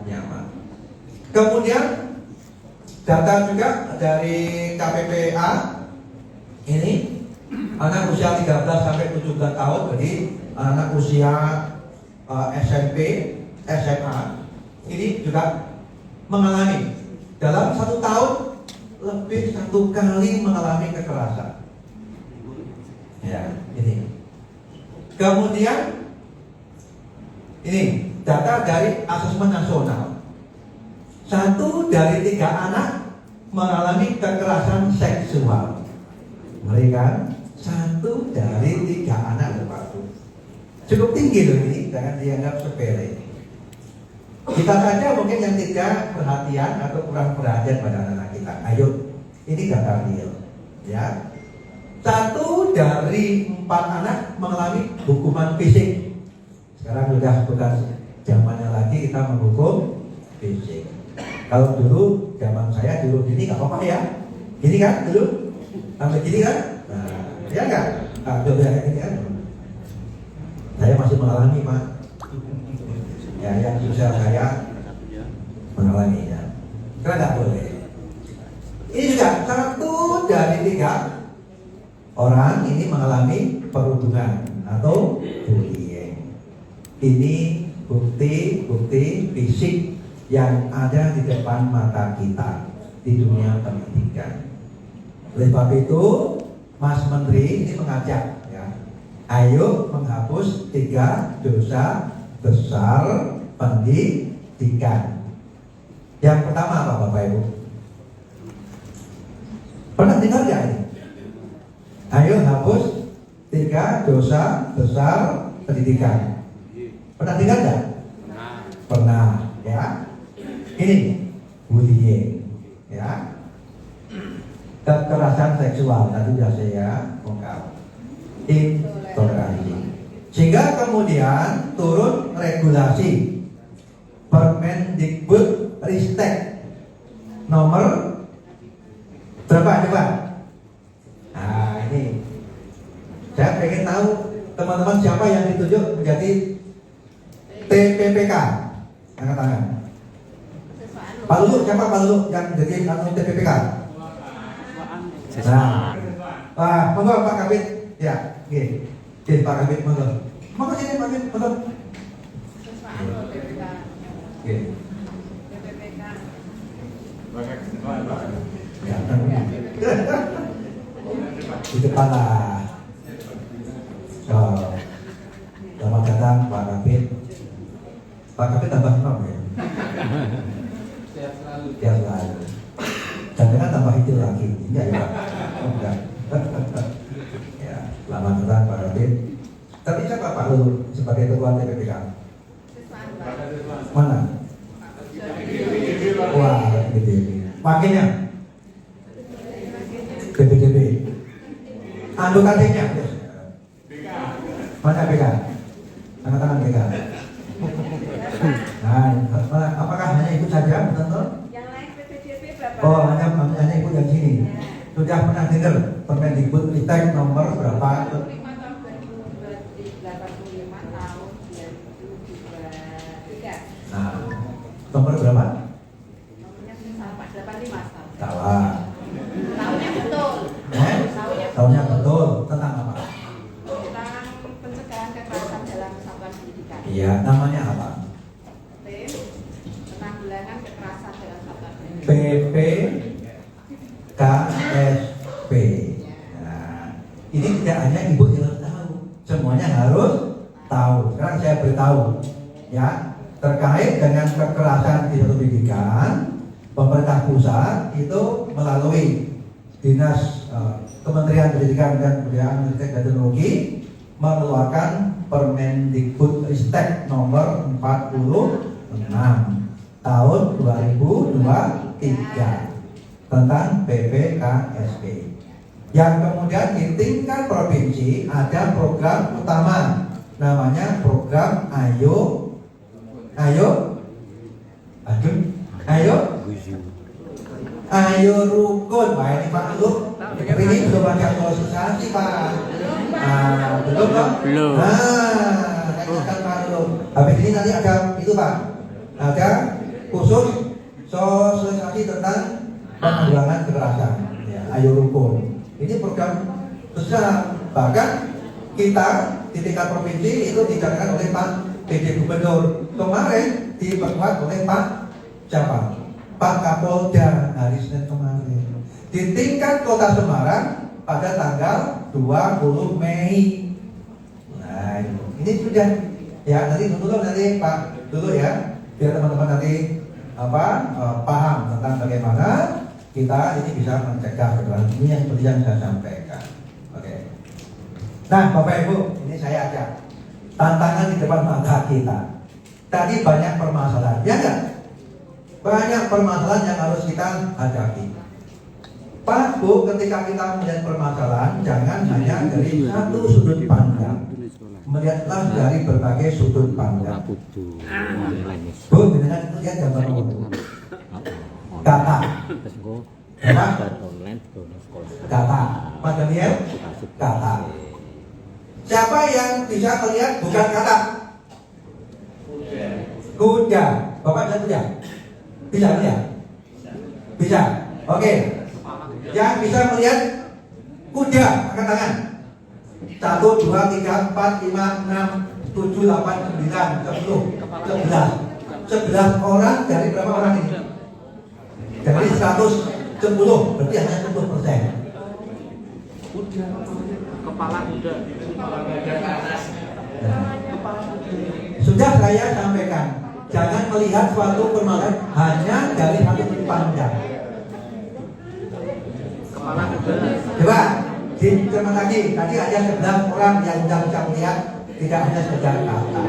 nyaman. Kemudian data juga dari KPPA ini anak usia 13 sampai 17 tahun, jadi anak usia SMP, SMA ini juga mengalami dalam 1 tahun lebih 1 kali mengalami kekerasan. Ya, ini. Kemudian ini data dari asesmen nasional. 1 dari 3 anak mengalami kekerasan seksual. Mereka 1 dari 3 anak berpatu. Cukup tinggi loh ini, jangan dianggap sepele. Kita saja mungkin yang tidak perhatian atau kurang perhatian pada anak kita. Ayo, ini data real, ya. 1 dari 4 anak mengalami hukuman fisik. Sekarang sudah bukan zamannya lagi kita menghukum fisik. Kalau dulu zaman saya dulu gini nggak apa-apa ya, gini kan dulu, sampai gini kan, nah, ya nggak, dulu ya gini kan. Saya masih mengalami Pak. Ya, yang susah saya mengalami ya. Karena nggak boleh. Ini juga 1 dari 3 orang ini mengalami perundungan atau bullying. Ini bukti-bukti fisik yang ada di depan mata kita di dunia pendidikan. Oleh sebab itu, Mas Menteri ini mengajak, ya, ayo menghapus 3 dosa besar pendidikan. Yang pertama apa Bapak Ibu? Pernah dengar ya ini? Ayo hapus 3 dosa besar pendidikan. Pernah dengar nggak? Pernah, ya. Ini bullying, ya. Kekerasan seksual tadi sudah saya ungkap. Intoleransi. Sehingga kemudian turun regulasi Permendikbud Ristek nomor berapa coba? Nah ini saya pengen tahu teman-teman siapa yang ditunjuk menjadi TPPK, angkat tangan. Pak Lulu, siapa Pak Lulu yang jadi TPPK? Nah, monggo Pak Kabit, ya, gini, Pak Kabit, monggo. Monggo sini Pak Kabit, monggo. Gini. Ya, di depan lah. Selamat datang Pak Kabit. Pak Kabit tambah nom ya. Tiap selalu. Jangan tambah itu lagi. Enggak ya Pak? Enggak. Ya, selamat datang Pak Kabit. Tapi siapa Pak Lulu sebagai ketua TPPK? Mana? Anggota timnya. Mana BK? Angkat tangan BK. Nah, apakah hanya ikut saja, betul? Yang lain PPDB berapa? Oh, hanya ikut yang sini. Sudah pernah dengar Permendikbud Ristek nomor berapa? 85 tahun 2085 tahun 2023. Nah, nomor berapa? Nomornya salah Pak, 85 tahun. Salah. Tahunnya betul. Tahunnya betul. Tentang apa? Tentang pencegahan kekerasan dalam satuan pendidikan. Iya, namanya apa? Tim Penanggulangan Kekerasan dalam Satuan Pendidikan. PPKSP. Nah, ini tidak hanya ibu yang harus tahu, semuanya harus tahu. Sekarang saya beritahu, ya, terkait dengan kekerasan di satu pendidikan, pemerintah pusat itu melalui Dinas Kementerian Pendidikan dan Kebudayaan Ristek dan Teknologi mengeluarkan Permendikbud Ristek nomor 46 tahun 2023 tentang PPKSP. Yang kemudian di tingkat provinsi ada program utama namanya program Ayo Rukun. Wah, ini Pak Lu. Tapi ini belum ada sosialisasi Pak. Belum Pak? Belum. Kan Pak Lu. Habis ini nanti ada itu Pak. Ada khusus sosialisasi tentang penanggulangan kekerasan. Ya, Ayo Rukun. Ini program besar. Bahkan kita di tingkat provinsi itu dijalankan oleh Pak PJ Gubernur. Kemarin diperkuat oleh Pak siapa? Pak Kapolda hari Senin kemarin. Di tingkat Kota Semarang pada tanggal 20 Mei. Nah, ini sudah ya, nanti dulu nanti Pak dulu ya, biar teman-teman nanti paham tentang bagaimana kita ini bisa mencegah kekerasan. Ini yang seperti yang saya sampaikan. Oke. Nah, Bapak Ibu, ini saya ajak tantangan di depan mata kita. Tadi banyak permasalahan, ya enggak? Banyak permasalahan yang harus kita hadapi. Pak Bu, ketika kita melihat permasalahan, jangan hanya dari satu sudut pandang, melihatlah dari berbagai sudut pandang. Bu, dengan itu lihat gambar nomor. Kata, kata, Pak Daniel, kata. Siapa yang bisa melihat bukan kata? Kuda. Bapak bisa kuda? Bisa melihat? Bisa. Oke. Yang bisa melihat kuda, angkat tangan. 1, 2, 3, 4, 5, 6, 7, 8, 9, 10, 11 orang dari berapa orang ini? Dari 110, berarti hanya 10%. Kepala kuda. Sudah saya sampaikan, jangan melihat suatu permasalahan hanya dari satu sudut pandang. Kepala kuda. Coba dicermati lagi. Tadi ada 11 orang yang sudah bisa melihat, tidak hanya sekedar kata.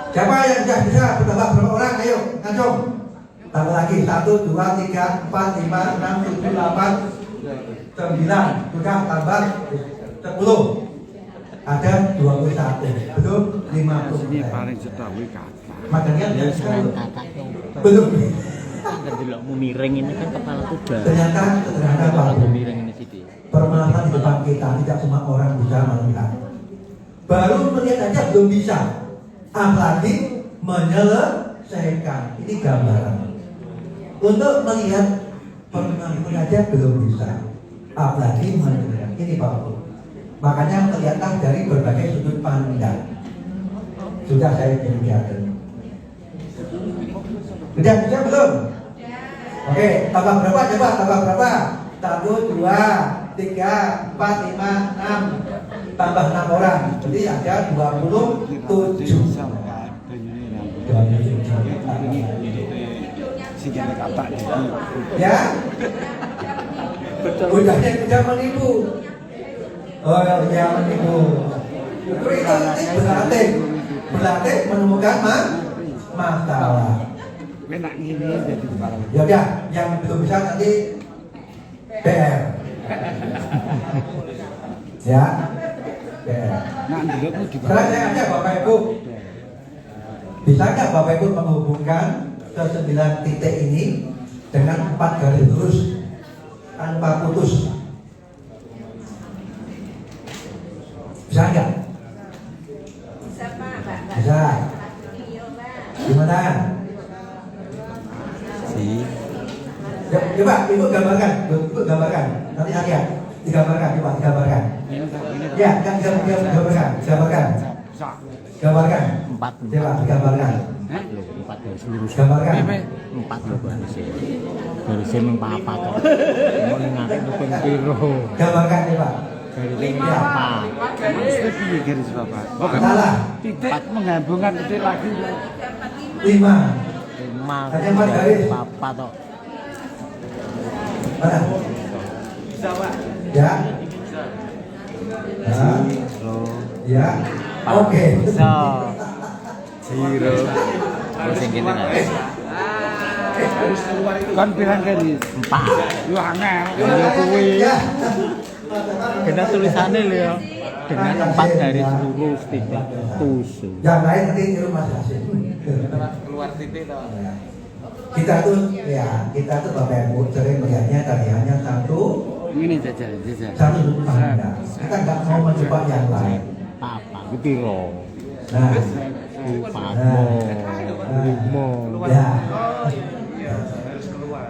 Siapa yang sudah bisa bertambah berapa orang? Ayo, ngacung. Tambah lagi 1, 2, 3, 4, 5, 6, 7, 8, 9. Sudah tambah 10. Ada 21. Betul? 50. Ini paling setawi kata. Makanya Kata belum. kan delok miring ini kan kepala kuda. Ternyata sederhana Kepala Pak. miring ini sithik. Permasalahan di depan kita tidak semua orang bisa melihat. Baru melihat aja belum bisa, apalagi menyelesaikan. Ini gambaran. Untuk melihat permasalahan aja belum bisa, apalagi menyelesaikan. Ini Pak. Makanya melihatlah dari berbagai sudut pandang. Sudah saya jelaskan. Sudah bisa belum? Oke, tambah berapa? Coba tambah berapa? 1, 2, 3, 4, 5, 6. Tambah 6 orang. Jadi ada 27. Ya? Udah menipu. Oh ya, menipu. Itu berlatih menemukan masalah. Enak gini jadi barang. Ya udah, yang belum bisa nanti PR. Ya, PR. Nah, dulu juga. Sekarang saya ajak Bapak Ibu, bisa nggak Bapak Ibu menghubungkan ke 9 titik ini dengan 4 garis lurus tanpa putus? Bisa nggak? Bisa Pak, Pak. Bisa. Iya Pak. Gimana? Si Ya, coba Ibu gambarkan, Ibu gambarkan. Nanti aja digambarkan, coba digambarkan. Ya, gambarkan. Gambarkan. 4 Coba digambarkan. 4 garis lurus. Gambarkan. 4 lho garisnya. Garisnya mung papat kok. Mau ngarep ping piro? Gambarkan coba. Garisnya papat. Maksudnya piye garis Bapak? Salah. Titik menggabungkan titik lagi. 5. 5 Hanya 4 garis. papat kok. Mana? Ya. Nah, ya. Oke. So. Zero. Terus yang gini nah. Kan bilang garis. 4. Lu angel. Ya kuwi. Ya. Kena tulisannya lho ya. Dengan 4 garis lurus titik tusuk. Yang lain nanti niru Mas Hasim. Keluar titik toh. Kita tuh Bapak Ibu sering melihatnya tadi hanya satu Ini jajan. sudut pandang. Kita nggak mau mencoba yang lain. Papat ku piro? Nah, Patmo. 5. ya.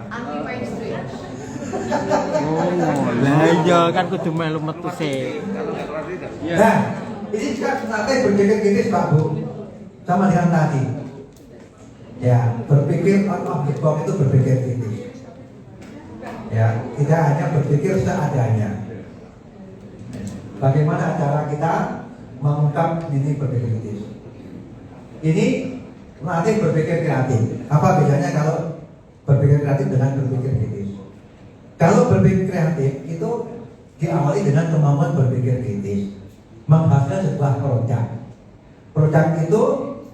Anti mainstream. Oh, lah iya kan kudu melu metu sih. Nah, ini juga nanti berpikir kritis Pak Bu, sama dengan tadi. Ya, berpikir out of the box itu berpikir kritis. Ya, tidak hanya berpikir seadanya. Bagaimana cara kita mengungkap ini berpikir kritis? Ini nanti berpikir kreatif. Apa bedanya kalau berpikir kreatif dengan berpikir kritis? Kalau berpikir kreatif itu diawali dengan kemampuan berpikir kritis, menghasilkan sebuah produk. Produk itu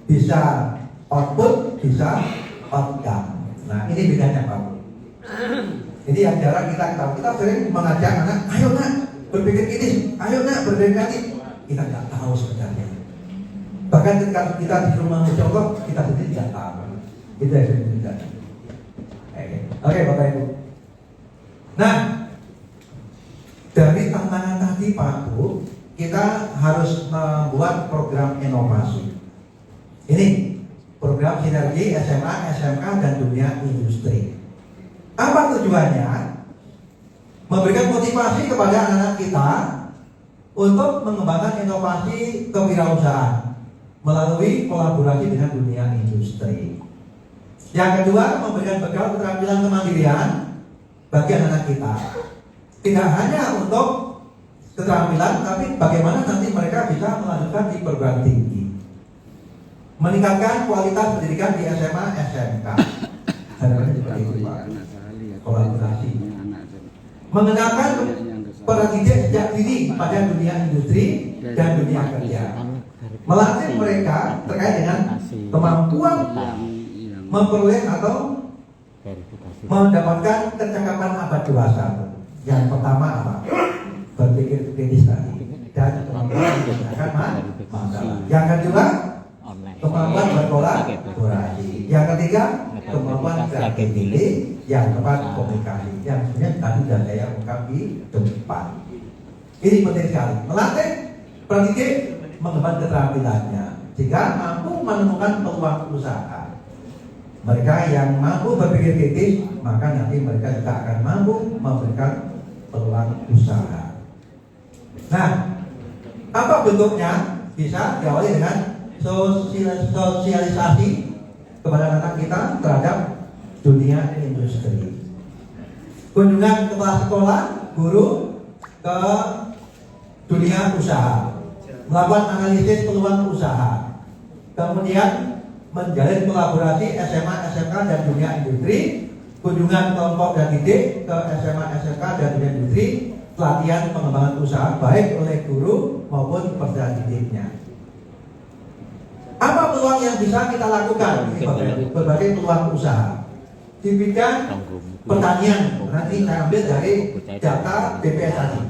bisa output, bisa outcome. Nah, ini bedanya Pak Bu. Ini yang jarang kita tahu. Kita sering mengajak anak, ayo nak berpikir kritis, ayo nak berpikir kreatif. Kita nggak tahu sebenarnya. Bahkan ketika kita di rumah mencoba, kita sendiri tidak tahu. Itu yang sebenarnya. Oke, Bapak Ibu. Nah, dari tantangan tadi Pak Bu, kita harus membuat program inovasi. Ini program sinergi SMA, SMK, dan dunia industri. Apa tujuannya? Memberikan motivasi kepada anak-anak kita untuk mengembangkan inovasi kewirausahaan melalui kolaborasi dengan dunia industri. Yang kedua, memberikan bekal keterampilan kemandirian bagi anak-anak kita. Tidak hanya untuk keterampilan, tapi bagaimana nanti mereka bisa melanjutkan di perguruan tinggi. Meningkatkan kualitas pendidikan di SMA, SMK. Harapannya seperti itu Pak. Kolaborasi. Mengenalkan para didik sejak dini pada dunia industri dan dunia kerja. Melatih mereka terkait dengan kemampuan memperoleh atau mendapatkan kecakapan abad dewasa. Yang pertama apa? Berpikir kritis tadi dan kemampuan menyelesaikan masalah. Yang kedua, kemampuan berkolaborasi. Yang ketiga, kemampuan kreatif. Yang keempat, komunikasi. Yang sebenarnya tadi sudah saya ungkap di depan. Ini penting sekali. Melatih pendidik mengembangkan keterampilannya jika mampu menemukan peluang usaha. Mereka yang mampu berpikir kritis, maka nanti mereka juga akan mampu memberikan peluang usaha. Nah, apa bentuknya? Bisa diawali dengan sosialisasi kepada anak kita terhadap dunia industri. Kunjungan kepala sekolah, guru ke dunia usaha, melakukan analisis peluang usaha, kemudian menjalin kolaborasi SMA, SMK, dan dunia industri, kunjungan kelompok dan didik ke SMA, SMK, dan dunia industri, pelatihan pengembangan usaha baik oleh guru maupun peserta didiknya. Apa peluang peluang yang bisa kita lakukan? Berbagai peluang usaha di bidang pertanian. Nanti saya ambil dari data BPS tadi,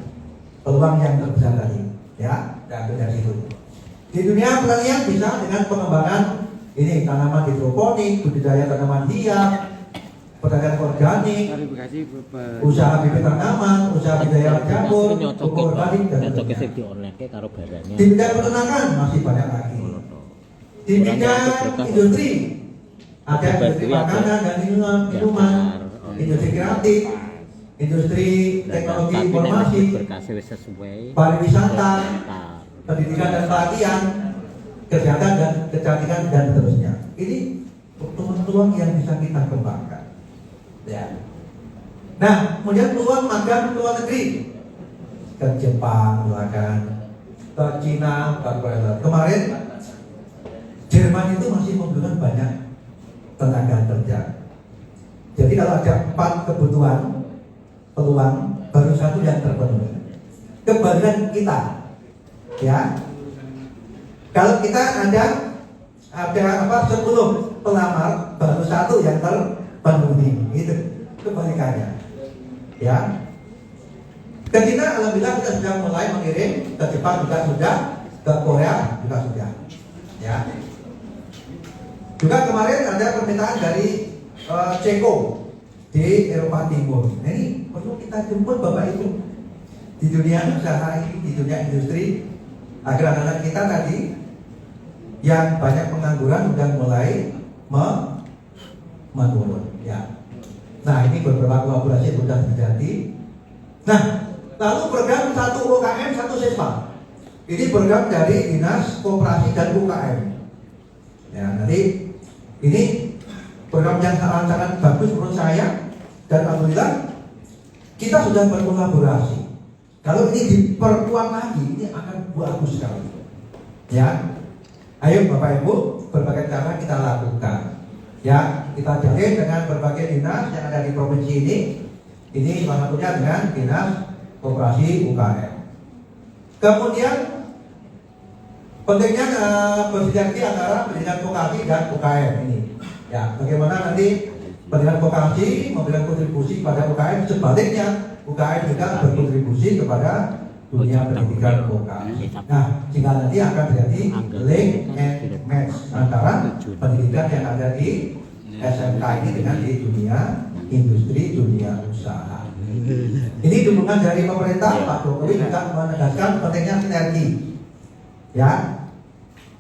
peluang yang terbesar tadi, ya, saya ambil dari situ. Di dunia pertanian bisa dengan pengembangan ini tanaman hidroponik, budidaya tanaman hias, pertanian organik, usaha bibit tanaman, usaha budidaya jamur, pupuk organik, dan sebagainya. Di bidang peternakan masih banyak lagi. Di bidang industri ada industri makanan dan minuman, industri kreatif, industri teknologi informasi, pariwisata, pendidikan dan pelatihan, kesehatan dan kecantikan dan seterusnya. Ini peluang yang bisa kita kembangkan. Ya. Nah, kemudian peluang magang ke luar negeri, ke Jepang, silakan, ke Cina, ke Korea. Kemarin Jerman itu masih membutuhkan banyak tenaga kerja. Jadi kalau ada 4 kebutuhan peluang, baru 1 yang terpenuhi. Kebalikan kita, ya. Kalau kita ada 10 pelamar, baru 1 yang terpenuhi, itu kebalikannya, ya. Ke Cina alhamdulillah kita sudah mulai mengirim, ke Jepang juga sudah, ke Korea juga sudah, ya. Juga kemarin ada permintaan dari Ceko di Eropa Timur. Nah, ini perlu kita jemput Bapak Ibu di dunia usaha ini, di dunia industri, agar anak-anak kita tadi yang banyak pengangguran sudah mulai menurun, ya. Nah, ini beberapa kolaborasi sudah terjadi. Nah, lalu program 1 UKM 1 Siswa. Ini program dari Dinas Koperasi dan UKM. Ya, nanti ini program yang sangat bagus menurut saya, dan alhamdulillah kita sudah berkolaborasi. Kalau ini diperkuat lagi, ini akan bagus sekali. Ya, ayo Bapak Ibu, berbagai cara kita lakukan. Ya, kita jalin dengan berbagai dinas yang ada di provinsi ini. Ini salah satunya dengan Dinas Koperasi UKM. Kemudian pentingnya bersinergi antara pendidikan vokasi dan UKM ini. Ya, bagaimana nanti pendidikan vokasi memberikan kontribusi kepada UKM, sebaliknya UKM juga berkontribusi kepada dunia pendidikan vokasi. Nah, jika nanti akan terjadi link and match antara pendidikan yang ada di SMK ini dengan di dunia industri, dunia usaha. Ini dukungan dari pemerintah, Pak Jokowi juga menegaskan pentingnya sinergi, ya,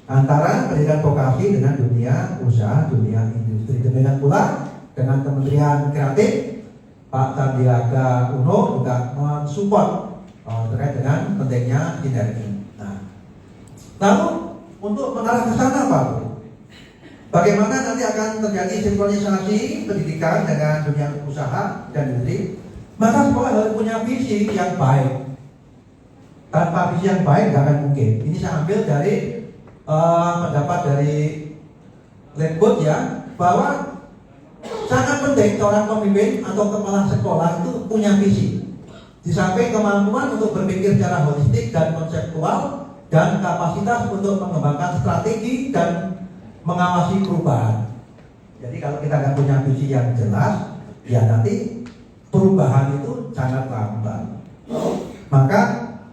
antara pendidikan vokasi dengan dunia usaha, dunia industri. Demikian pula dengan Kementerian Kreatif, Pak Sandiaga Uno juga mensupport terkait dengan pentingnya sinergi. Nah, lalu untuk mengarah ke sana, Pak, bagaimana nanti akan terjadi sinkronisasi pendidikan dengan dunia usaha dan industri? Maka sekolah harus punya visi yang baik. Tanpa visi yang baik tidak akan mungkin. Ini saya ambil dari pendapat dari Ledbud, ya, bahwa sangat penting seorang pemimpin atau kepala sekolah itu punya visi. Di samping kemampuan untuk berpikir secara holistik dan konseptual, dan kapasitas untuk mengembangkan strategi dan mengawasi perubahan. Jadi kalau kita nggak punya visi yang jelas, ya nanti perubahan itu sangat lambat. Maka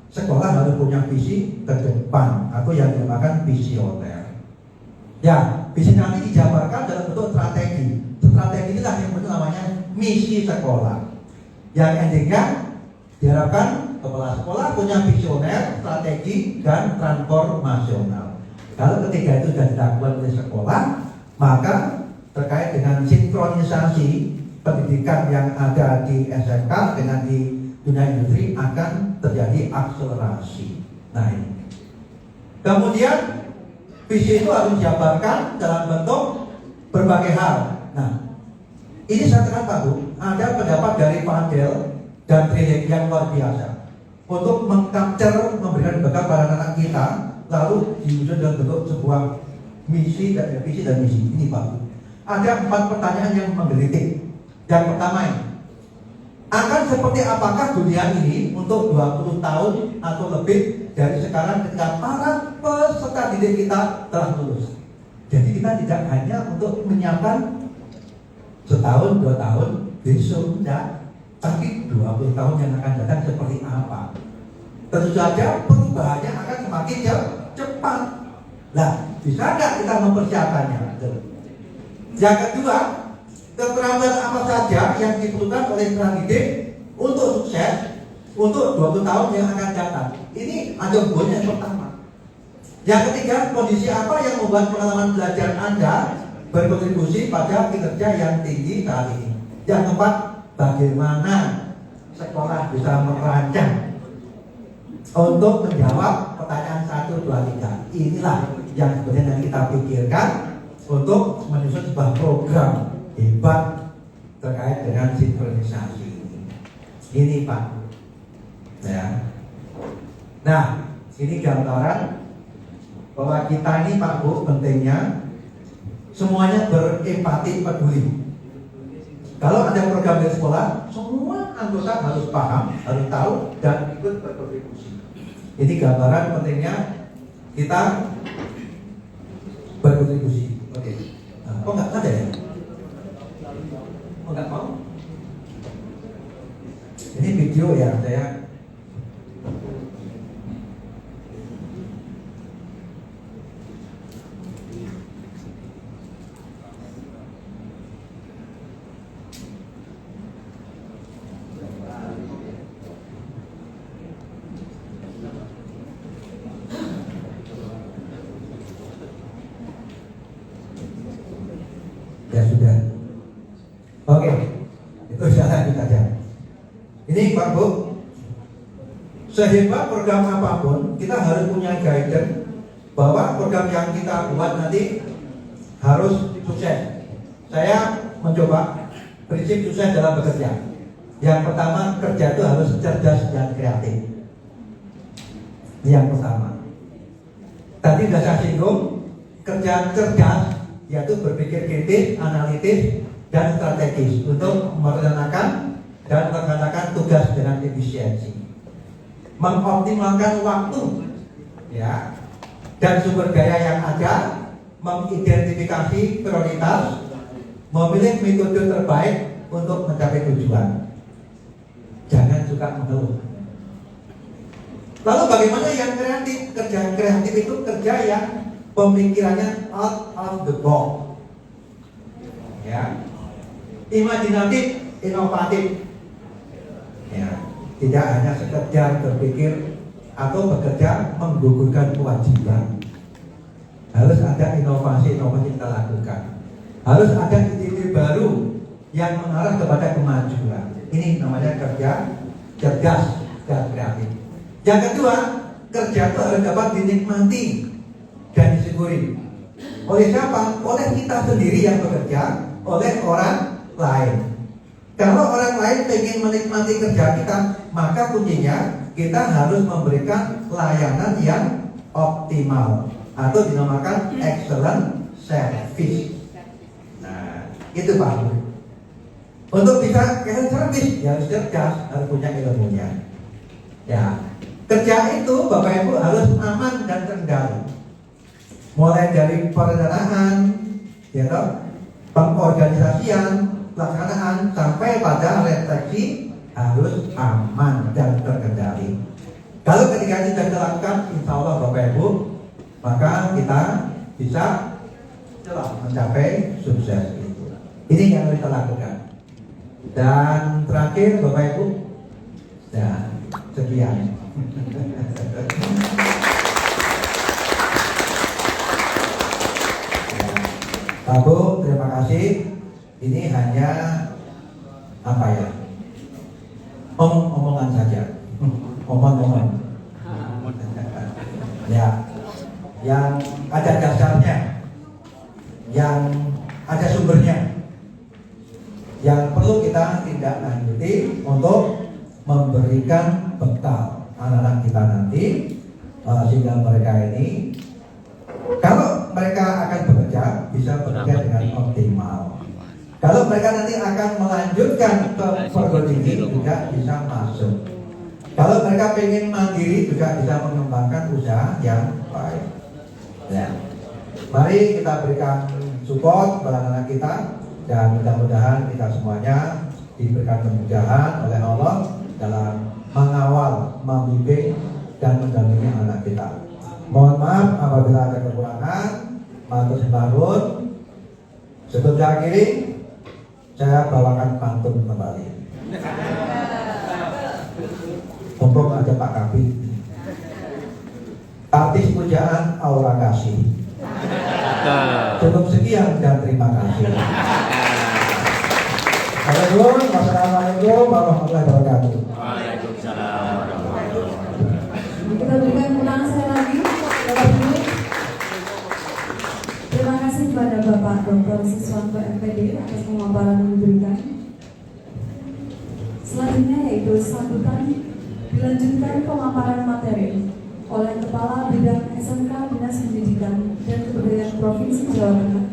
sekolah harus punya visi ke depan atau yang dinamakan visioner. Ya, visi nanti dijabarkan dalam bentuk strategi. Strategi inilah yang benar namanya misi sekolah. Yang endingnya diharapkan kepala sekolah punya visioner, strategi, dan transformasional. Kalau ketiga itu sudah dilakukan oleh sekolah, maka terkait dengan sinkronisasi pendidikan yang ada di SMK dengan di dunia industri akan terjadi akselerasi. Nah, ini. Kemudian visi itu harus dijabarkan dalam bentuk berbagai hal. Nah, ini saya tekan Pak Bu, ada pendapat dari Pak Del dan Trilek yang luar biasa untuk mengcapture, memberikan bekal pada anak kita, lalu diwujud dalam bentuk sebuah misi dan visi dan misi. Ini Pak Bu, ada 4 pertanyaan yang menggelitik. Yang pertama ini, akan seperti apakah dunia ini untuk 20 tahun atau lebih dari sekarang ketika para peserta didik kita telah lulus? Jadi kita tidak hanya untuk menyiapkan setahun, 2 tahun, besok enggak, tapi 20 tahun yang akan datang seperti apa. Tentu saja perubahannya akan semakin cepat. Nah, bisa nggak kita mempersiapkannya? Yang kedua, keterampilan apa saja yang dibutuhkan oleh peserta didik untuk sukses untuk 20 tahun yang akan datang. Ini ada hubungannya yang pertama. Yang ketiga, kondisi apa yang membuat pengalaman belajar Anda berkontribusi pada kinerja yang tinggi saat ini. Yang keempat, bagaimana sekolah bisa merancang untuk menjawab pertanyaan 1, 2, 3. Inilah yang sebenarnya kita pikirkan untuk menyusun sebuah program hebat terkait dengan sinkronisasi ini, Pak. Ya. Nah, ini gambaran bahwa kita ini, Pak Bu, pentingnya semuanya berempati, peduli. Kalau ada program di sekolah, semua anggota harus paham, harus tahu, dan ikut berkontribusi. Ini gambaran pentingnya kita berkontribusi. Oke. Nah, kok nggak ada ya? Kok nggak mau? Ini video ya, saya. Ya sudah. Oke, itu saya lanjut aja. Ini Pak Bu, sehebat program apapun, kita harus punya guidance bahwa program yang kita buat nanti harus sukses. Saya mencoba prinsip sukses dalam bekerja. Yang pertama, kerja itu harus cerdas dan kreatif. Yang pertama. Tadi sudah saya singgung, kerja cerdas yaitu berpikir kritis, analitis, dan strategis untuk merencanakan dan melaksanakan tugas dengan efisiensi, mengoptimalkan waktu, ya, dan sumber daya yang ada, mengidentifikasi prioritas, memilih metode terbaik untuk mencapai tujuan. Jangan suka mengeluh. Lalu bagaimana yang kreatif? Kerja kreatif itu kerja yang pemikirannya out of the box, ya, imajinatif, inovatif, ya, tidak hanya sekedar berpikir atau bekerja menggugurkan kewajiban. Harus ada inovasi-inovasi kita lakukan. Harus ada ide-ide baru yang mengarah kepada kemajuan. Ini namanya kerja cerdas dan kreatif. Yang kedua, kerja itu harus dapat dinikmati dan disyukuri. Oleh siapa? Oleh kita sendiri yang bekerja, oleh orang lain. Kalau orang lain ingin menikmati kerja kita, maka kuncinya kita harus memberikan layanan yang optimal atau dinamakan excellent service. Nah, itu Pak. Untuk bisa excellent service, ya harus cerdas, harus punya ilmunya. Ya, kerja itu Bapak Ibu harus aman dan terkendali. Mulai dari perencanaan, ya toh, pengorganisasian, pelaksanaan sampai pada refleksi harus aman dan terkendali. Kalau ketika itu sudah dilakukan, insya Allah Bapak Ibu, maka kita bisa mencapai sukses itu. Ini yang harus kita lakukan. Dan terakhir Bapak Ibu, ya sekian. Pak Bu, terima kasih. Ini hanya apa ya? Omong-omongan saja. Omong-omong. Ya, yang ada dasarnya, yang ada sumbernya, yang perlu kita tindak lanjuti untuk memberikan bekal anak-anak kita nanti, sehingga mereka ini, kalau mereka akan bekerja, bisa bekerja dengan optimal. Kalau mereka nanti akan melanjutkan ke perguruan tinggi, juga bisa masuk. Kalau mereka ingin mandiri, juga bisa mengembangkan usaha yang baik. Ya. Mari kita berikan support kepada anak kita dan mudah-mudahan kita semuanya diberikan kemudahan oleh Allah dalam mengawal, membimbing dan mendampingi anak kita. Mohon maaf apabila ada kekurangan. Matur nuwun. Sebelum diakhiri, saya bawakan pantun kembali. Mumpung ada Pak Kabit. Artis pujaan aura kasih. Cukup sekian dan terima kasih. Assalamualaikum warahmatullahi wabarakatuh. Waalaikumsalam warahmatullahi wabarakatuh. Kita berikan ulang sekali lagi, Bapak Ibu. Terima kasih kepada Bapak Dr. Siswanto MPD atas pemaparan yang diberikan. Selanjutnya yaitu sambutan dilanjutkan pemaparan materi oleh Kepala Bidang SMK Dinas Pendidikan dan Kebudayaan Provinsi Jawa Tengah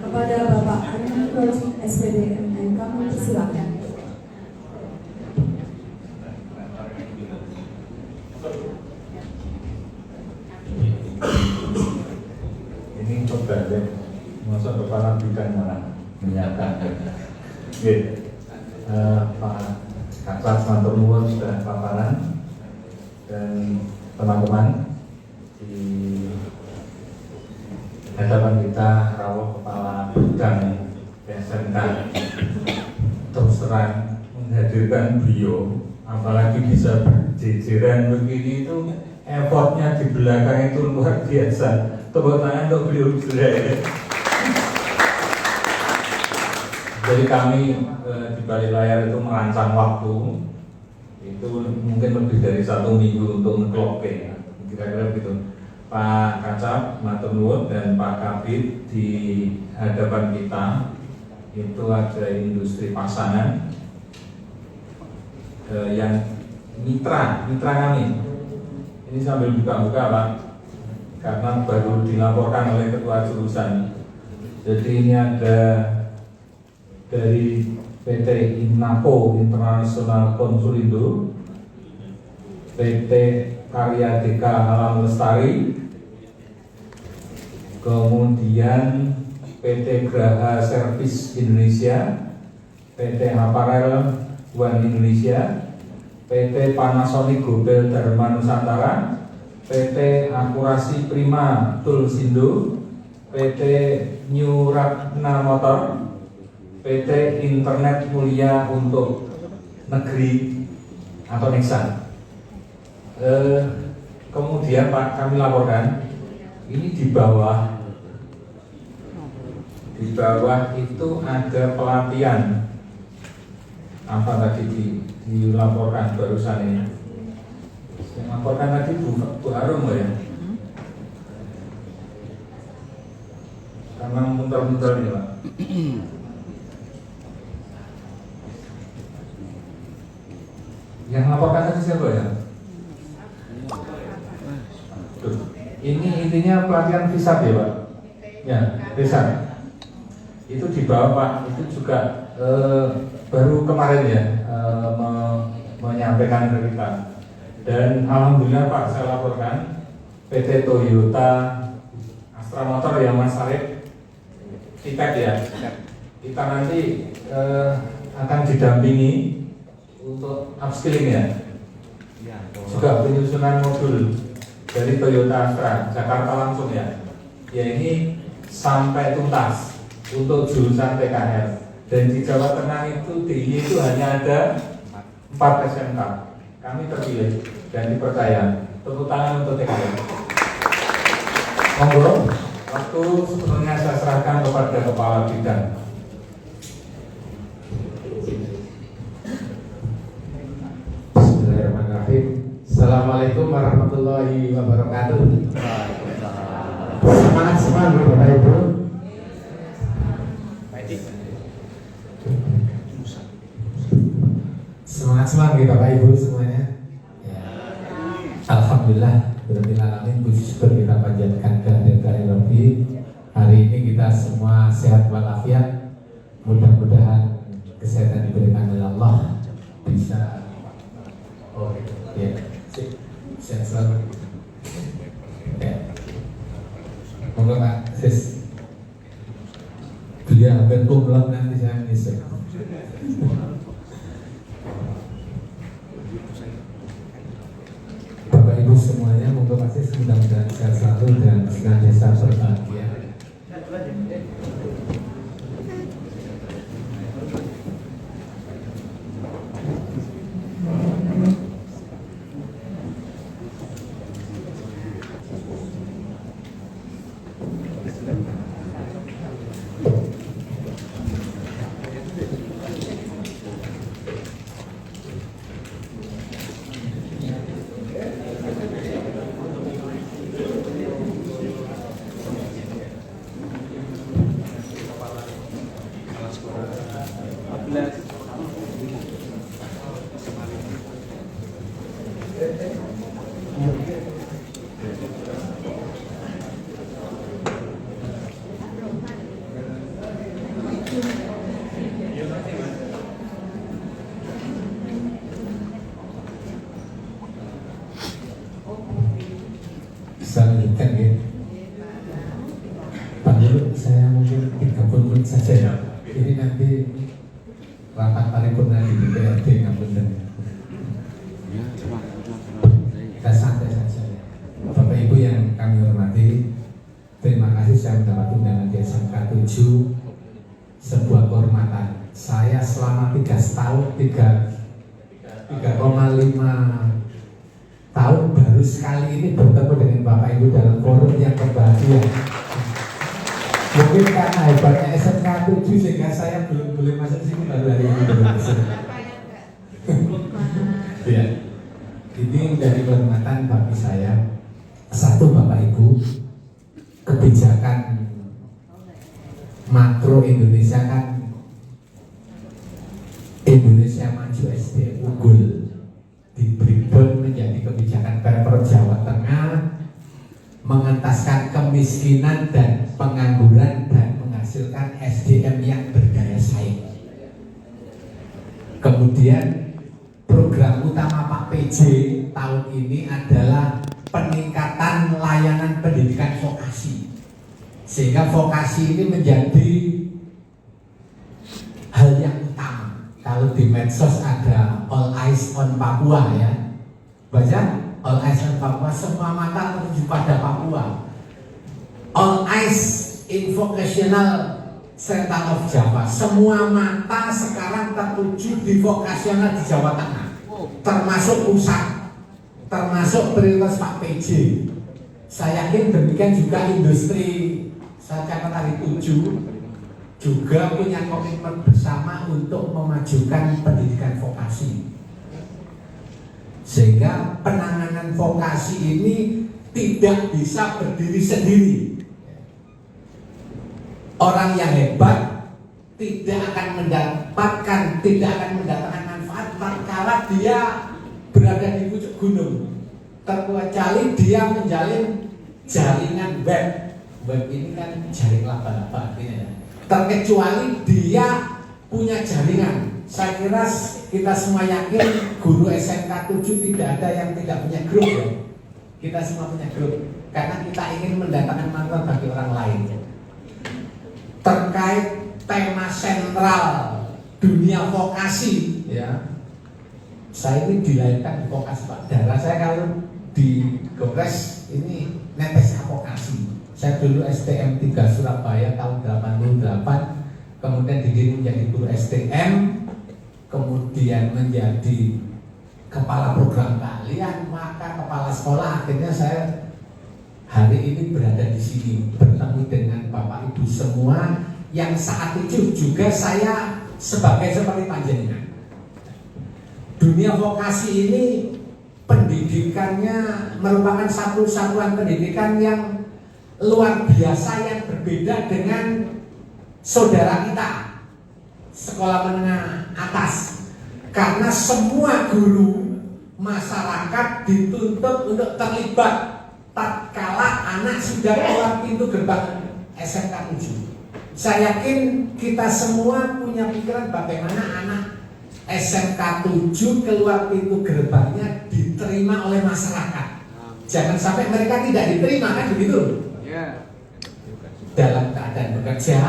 kepada Bapak Aryan Koji SPD MM. Kami persilakan. Ini coba deh, masuk kepala bidang mana menyatakan. Pak Kasat matur nuwun sudah paparan dan teman-teman di hadapan kita rawuh kepala bidang SMK terus terang menghadirkan beliau, apalagi bisa berjejeran begini itu effortnya di belakang itu luar biasa. Tepuk tangan untuk beliau sudah. Jadi kami di balik layar itu merancang waktu itu mungkin lebih dari 1 minggu untuk nge-clocking, kira-kira begitu. Pak Kacap, matur nuwun, dan Pak Kabit di hadapan kita itu ada industri pasangan yang mitra kami. Ini sambil buka-buka Pak, karena baru dilaporkan oleh ketua jurusan. Jadi ini ada dari PT Innapo International Konsulindo, PT Karya Deka Alam Lestari, kemudian PT Graha Service Indonesia, PT Apparel One Indonesia, PT Panasonic Gobel Dharma Nusantara, PT Akurasi Prima Tulsindo, PT New Ratna Motor, PT Internet Mulia untuk Negeri atau Nexan. Kemudian Pak, kami laporkan ini di bawah itu ada pelatihan apa tadi dilaporkan barusan ini. Yang laporkan tadi Bu Harum ya. Karena muter-muter ini Pak. Yang laporkan tadi siapa ya? Ini intinya pelatihan visat ya Pak? Ya, visat. Itu di bawah Pak, itu juga baru kemarin ya menyampaikan ke kita. Dan alhamdulillah Pak, saya laporkan PT Toyota Astra Motor yang Mas Arif tiket ya. Kita nanti akan didampingi untuk upskilling ya. Juga penyusunan modul dari Toyota Astra Jakarta langsung ya. Ya ini sampai tuntas untuk jurusan TKR. Dan di Jawa Tengah itu DIY itu hanya ada 4 SMK. Kami terpilih dan dipercaya. Tepuk tangan untuk TKR. Monggo, waktu sebenarnya saya serahkan kepada Kepala Bidang. Bismillahirrahmanirrahim. Assalamualaikum warahmatullahi wabarakatuh. Semangat Bapak Ibu. Semangat Bapak Ibu semuanya. Ya. Alhamdulillah, berbilalamin puji syukur kita panjatkan kehadirat Rabbi. Hari ini kita semua sehat walafiat. Mudah-mudahan kesehatan diberikan oleh Allah, bisa ya, sehat selalu. Ya. Monggo Pak. dan kumlot nanti saya menyesal. Bapak Ibu semuanya, moga pasti mudah-mudahan sehat selalu dan senantiasa berbahagia. Bisa lanjutkan ya. Pak Guru, saya mungkin 30 menit saja ya. Ini nanti rapat paripurna di DPRD ngapunten. Kita santai saja ya. Bapak Ibu yang kami hormati, terima kasih saya mendapat undangan di SMK 7, sebuah kehormatan. Saya selama 3 tahun, 3,5 tahun baru sekali ini bertemu dengan Bapak Ibu dalam forum yang berbahagia. Mungkin karena hebatnya SMK 7 sehingga saya belum boleh masuk sini, baru hari ini belum masuk. Ya, ini menjadi kehormatan bagi saya. Satu, Bapak Ibu, kebijakan makro Indonesia kan Indonesia Maju SDM unggul di breakdown menjadi kebijakan Pemprov Jawa Tengah, mengentaskan kemiskinan dan pengangguran dan menghasilkan SDM yang berdaya saing. Kemudian program utama Pak PJ tahun ini adalah peningkatan layanan pendidikan vokasi, sehingga vokasi ini menjadi hal yang utama. Kalau di medsos ada All Eyes on Papua ya, baca All Eyes on Papua, semua mata tertuju pada Papua. All Eyes in Vocational Center of Java, semua mata sekarang tertuju di vokasional di Jawa Tengah, termasuk pusat, termasuk prioritas Pak PJ. Saya yakin demikian juga industri, saya catat hari 7 juga punya komitmen bersama untuk memajukan pendidikan vokasi, sehingga penanganan vokasi ini tidak bisa berdiri sendiri. Orang yang hebat tidak akan mendatangkan manfaat tatkala dia berada di pucuk gunung, terkecuali dia menjalin jaringan web. Web ini kan jaring laba-laba artinya, terkecuali dia punya jaringan. Saya kira kita semua yakin guru SMK 7 tidak ada yang tidak punya grup ya. Kita semua punya grup karena kita ingin mendatangkan manfaat bagi orang lain. Terkait tema sentral dunia vokasi ya, saya ini dilahirkan di vokasi Pak. Darah saya kalau di Gopres ini netes vokasi. Saya dulu STM 3 Surabaya tahun 88, kemudian dikirim menjadi guru STM, kemudian menjadi kepala program keahlian, maka kepala sekolah. Akhirnya saya hari ini berada di sini bertemu dengan Bapak Ibu semua yang saat itu juga saya sebagai seperti panjenengan. Dunia vokasi ini pendidikannya merupakan satu satuan pendidikan yang luar biasa, yang berbeda dengan saudara kita sekolah menengah atas, karena semua guru masyarakat dituntut untuk terlibat tatkala anak sudah keluar pintu gerbang SMK 7. Saya yakin kita semua punya pikiran bagaimana anak SMK 7 keluar pintu gerbangnya diterima oleh masyarakat. Jangan sampai mereka tidak diterima, kan begitu? Dalam keadaan bekerja,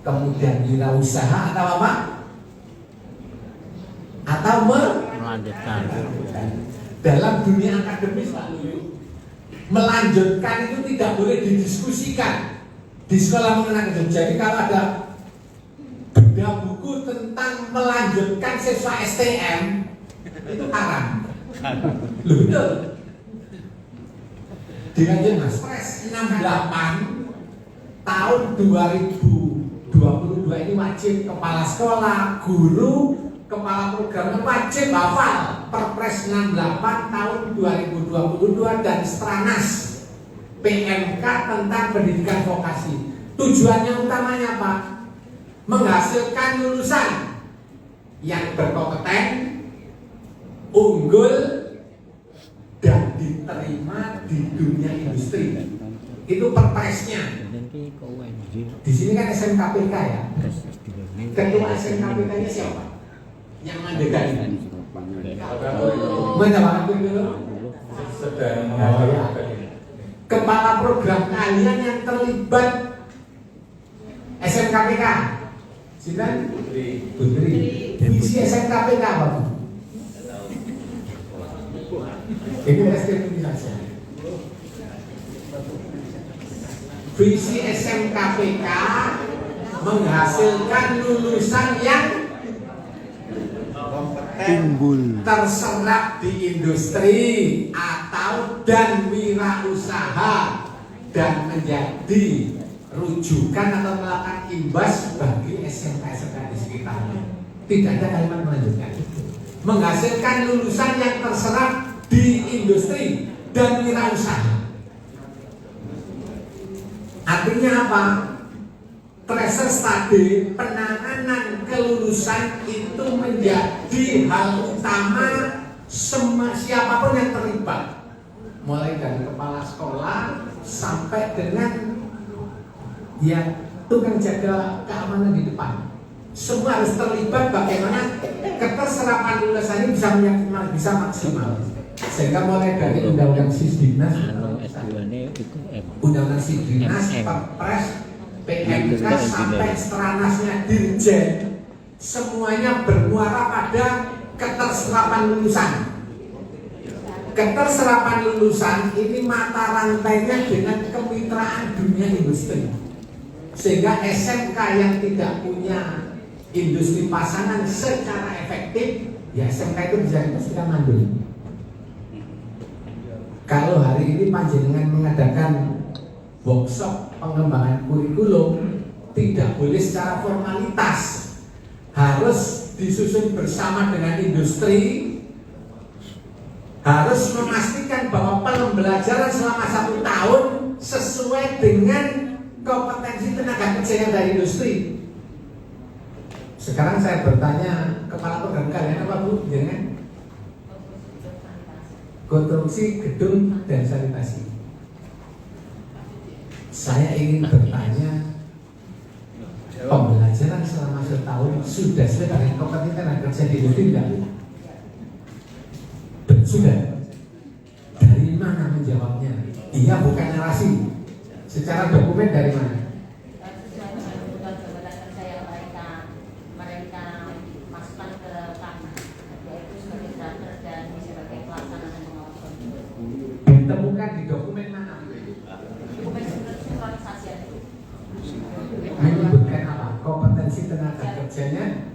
kemudian wirausaha atau apa? Atau Melanjutkan. dalam dunia akademis Pak Lulu, melanjutkan itu tidak boleh didiskusikan di sekolah menengah ke Jogja. Jadi kalau ada beda buku tentang melanjutkan siswa STM itu haram. Loh, betul. Dilanjut Mas Pres 68 tahun 2022 ini wajib kepala sekolah, guru, kepala programnya wajib hafal Perpres 68 tahun 2022 dan Stranas PMK tentang pendidikan vokasi. Tujuannya utamanya Pak, menghasilkan lulusan yang berkompeten, unggul, dan diterima di dunia industri. Itu perpresnya. Di sini kan SMKPK ya. Ketua SMKPK-nya siapa? Yang mendekat ini. Mana Pak dulu? Sedang Kepala program kalian yang terlibat SMKPK. Siapa? Putri. Visi SMKPK apa Bu? Ini STM saja. Visi SMKPK menghasilkan lulusan yang Unggul. terserap di industri atau dan wirausaha dan menjadi rujukan atau melakukan imbas bagi SMK-SMK di sekitarnya. Tidak ada kalimat melanjutkan. Menghasilkan lulusan yang terserap di industri dan wirausaha. Artinya apa? Tracer study, penanganan kelulusan itu menjadi hal utama siapapun yang terlibat, mulai dari kepala sekolah sampai dengan yang tukang jaga keamanan di depan. Semua harus terlibat bagaimana keterserapan lulusan ini bisa maksimal. Sehingga mulai dari undang-undang Sisdiknas, undang-undang Sisdiknas, Perpres, PMK sampai Stranasnya Dirjen, semuanya bermuara pada keterserapan lulusan. Keterserapan lulusan ini mata rantainya dengan kemitraan dunia industri. Sehingga SMK yang tidak punya industri pasangan secara efektif, ya SMK itu bisa dipastikan mandul. Kalau hari ini panjenengan mengadakan workshop pengembangan kurikulum, tidak boleh secara formalitas, harus disusun bersama dengan industri, harus memastikan bahwa pembelajaran selama 1 tahun sesuai dengan kompetensi tenaga kerja yang dari industri. Sekarang saya bertanya kepala program kalian apa Bu? Jangan konstruksi gedung dan sanitasi. Saya ingin bertanya, pembelajaran selama 1 tahun sudah sesuai dengan kompetensi tenaga kerja di industri tidak? Sudah. Dari mana menjawabnya? Iya, bukan narasi. Secara dokumen dari mana? Ditemukan di dokumen mana? Menyebutkan apa? Kompetensi tenaga kerjanya,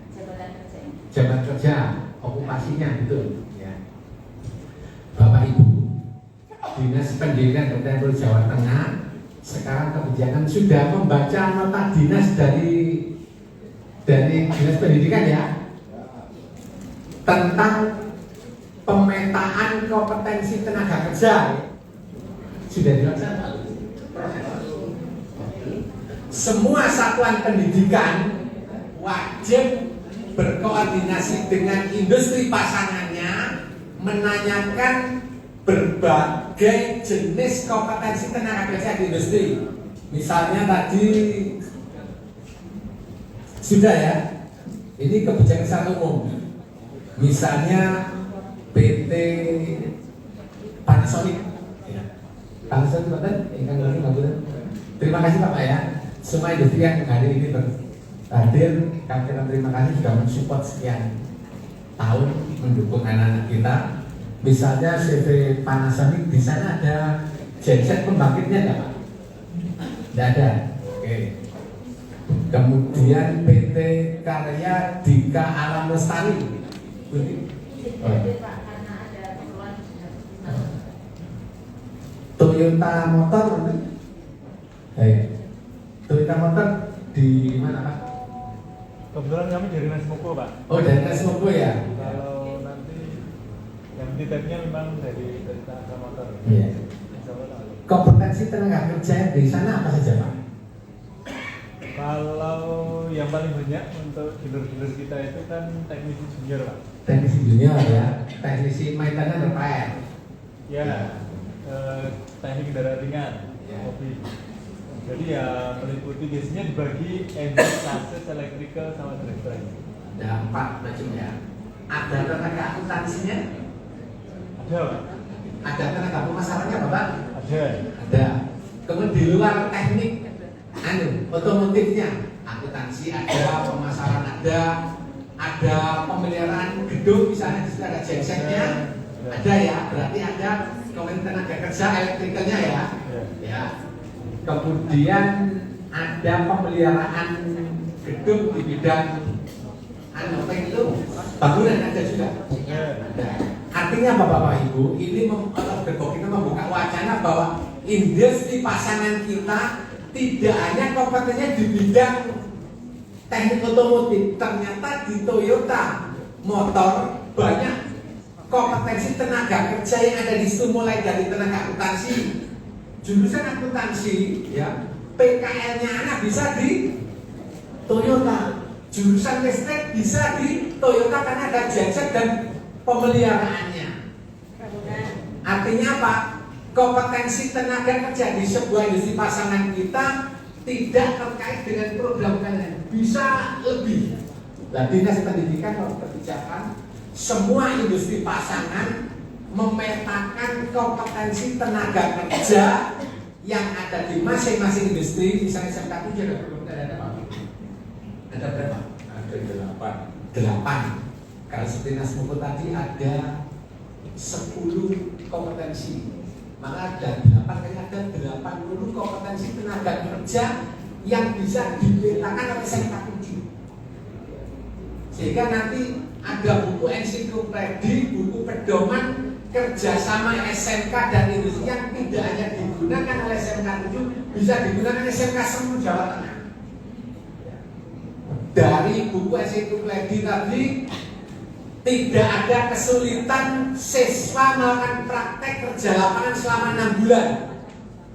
jabatan kerja, okupasinya, betul. Ya. Bapak Ibu, Dinas Pendidikan dan Kebudayaan Jawa Tengah sekarang kebijakan sudah membaca nota dinas dari Dinas Pendidikan ya, tentang pemetaan kompetensi tenaga kerja. Sudah dilaksanakan. Semua satuan pendidikan wajib berkoordinasi dengan industri pasangannya, menanyakan berbagai jenis kompetensi tenaga kerja di industri. Misalnya tadi sudah ya, ini kebijakan secara umum. Misalnya PT Panasonic, Panasonic, terima kasih Bapak ya. Semua industri yang hadir ini hadir, kami terima kasih sudah mensupport sekian tahun mendukung anak-anak kita. Misalnya CV Panasonic di sana ada genset pembangkitnya nggak Pak? Tidak ada. Oke. Kemudian PT Karya Dika Alam Lestari. Toyota Motor, Toyota Motor di mana Pak? Kebetulan kami dari Nesmoko, Pak. Oh, dari Nesmoko ya. Kalau nanti yang titipnya memang dari Tata Motor. Iya. Kompetensi tenaga kerja di sana apa saja Pak? Kalau yang paling banyak untuk dealer-dealer kita itu kan teknisi junior, Pak. Teknisi junior ya, teknisi maintenance repair. Ya, teknik kendaraan ringan, Ya. mobil. Jadi ya meliputi biasanya dibagi engine, chassis, electrical, sama drivetrain. Ada 4 macam ya. Ada tenaga akuntansinya? Ada, Pak. Ada tenaga pemasarannya Bapak? Ada. Ada. Kemudian di luar teknik, otomotifnya, akuntansi ada, pemasaran ada pemeliharaan gedung misalnya di situ ada gensetnya, ada ya. Berarti ada kemudian tenaga kerja elektrikalnya ya. Ya. Kemudian ada pemeliharaan gedung di bidang apa itu bangunan ada juga. Ada. Artinya Bapak Ibu ini kita membuka wacana bahwa industri pasangan kita tidak hanya kompetensinya di bidang teknik otomotif, ternyata di Toyota Motor banyak kompetensi tenaga kerja yang ada di situ, mulai dari tenaga akuntansi, jurusan akuntansi, ya PKL-nya anak bisa di Toyota, jurusan listrik bisa di Toyota karena ada genset dan pemeliharaannya. Artinya apa? Kompetensi tenaga kerja di sebuah industri pasangan kita tidak terkait dengan program kalian, bisa lebih. Nah, Dinas Pendidikan dan Kebijakan, semua industri pasangan memetakan kompetensi tenaga kerja yang ada di masing-masing industri. Misalnya SMK 7 ada berapa? Ada berapa? Ada 8. Kalau seperti Nasmoko tadi ada 10 kompetensi. Maka ada 8 kali ada 80 kompetensi tenaga kerja yang bisa dipetakan oleh SMK 7. Sehingga nanti ada buku ensiklopedi, buku pedoman kerjasama SMK dan industri yang tidak hanya digunakan oleh SMK 7, bisa digunakan SMK seluruh Jawa Tengah. Dari buku ensiklopedi tadi tidak ada kesulitan siswa melakukan praktek kerja lapangan selama 6 bulan.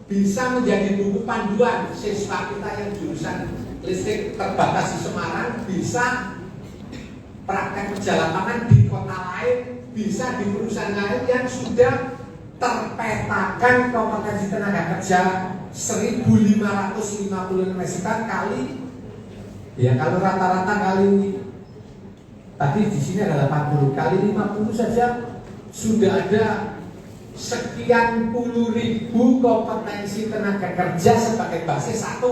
Bisa menjadi buku panduan siswa kita yang jurusan listrik terbatas di Semarang, bisa praktek kerja lapangan di kota lain, bisa di perusahaan lain yang sudah terpetakan kompetensi tenaga kerja 1.556 kali, ya kalau rata-rata kali tadi di sini ada 80 kali 50 saja sudah ada sekian puluh ribu kompetensi tenaga kerja sebagai basis 1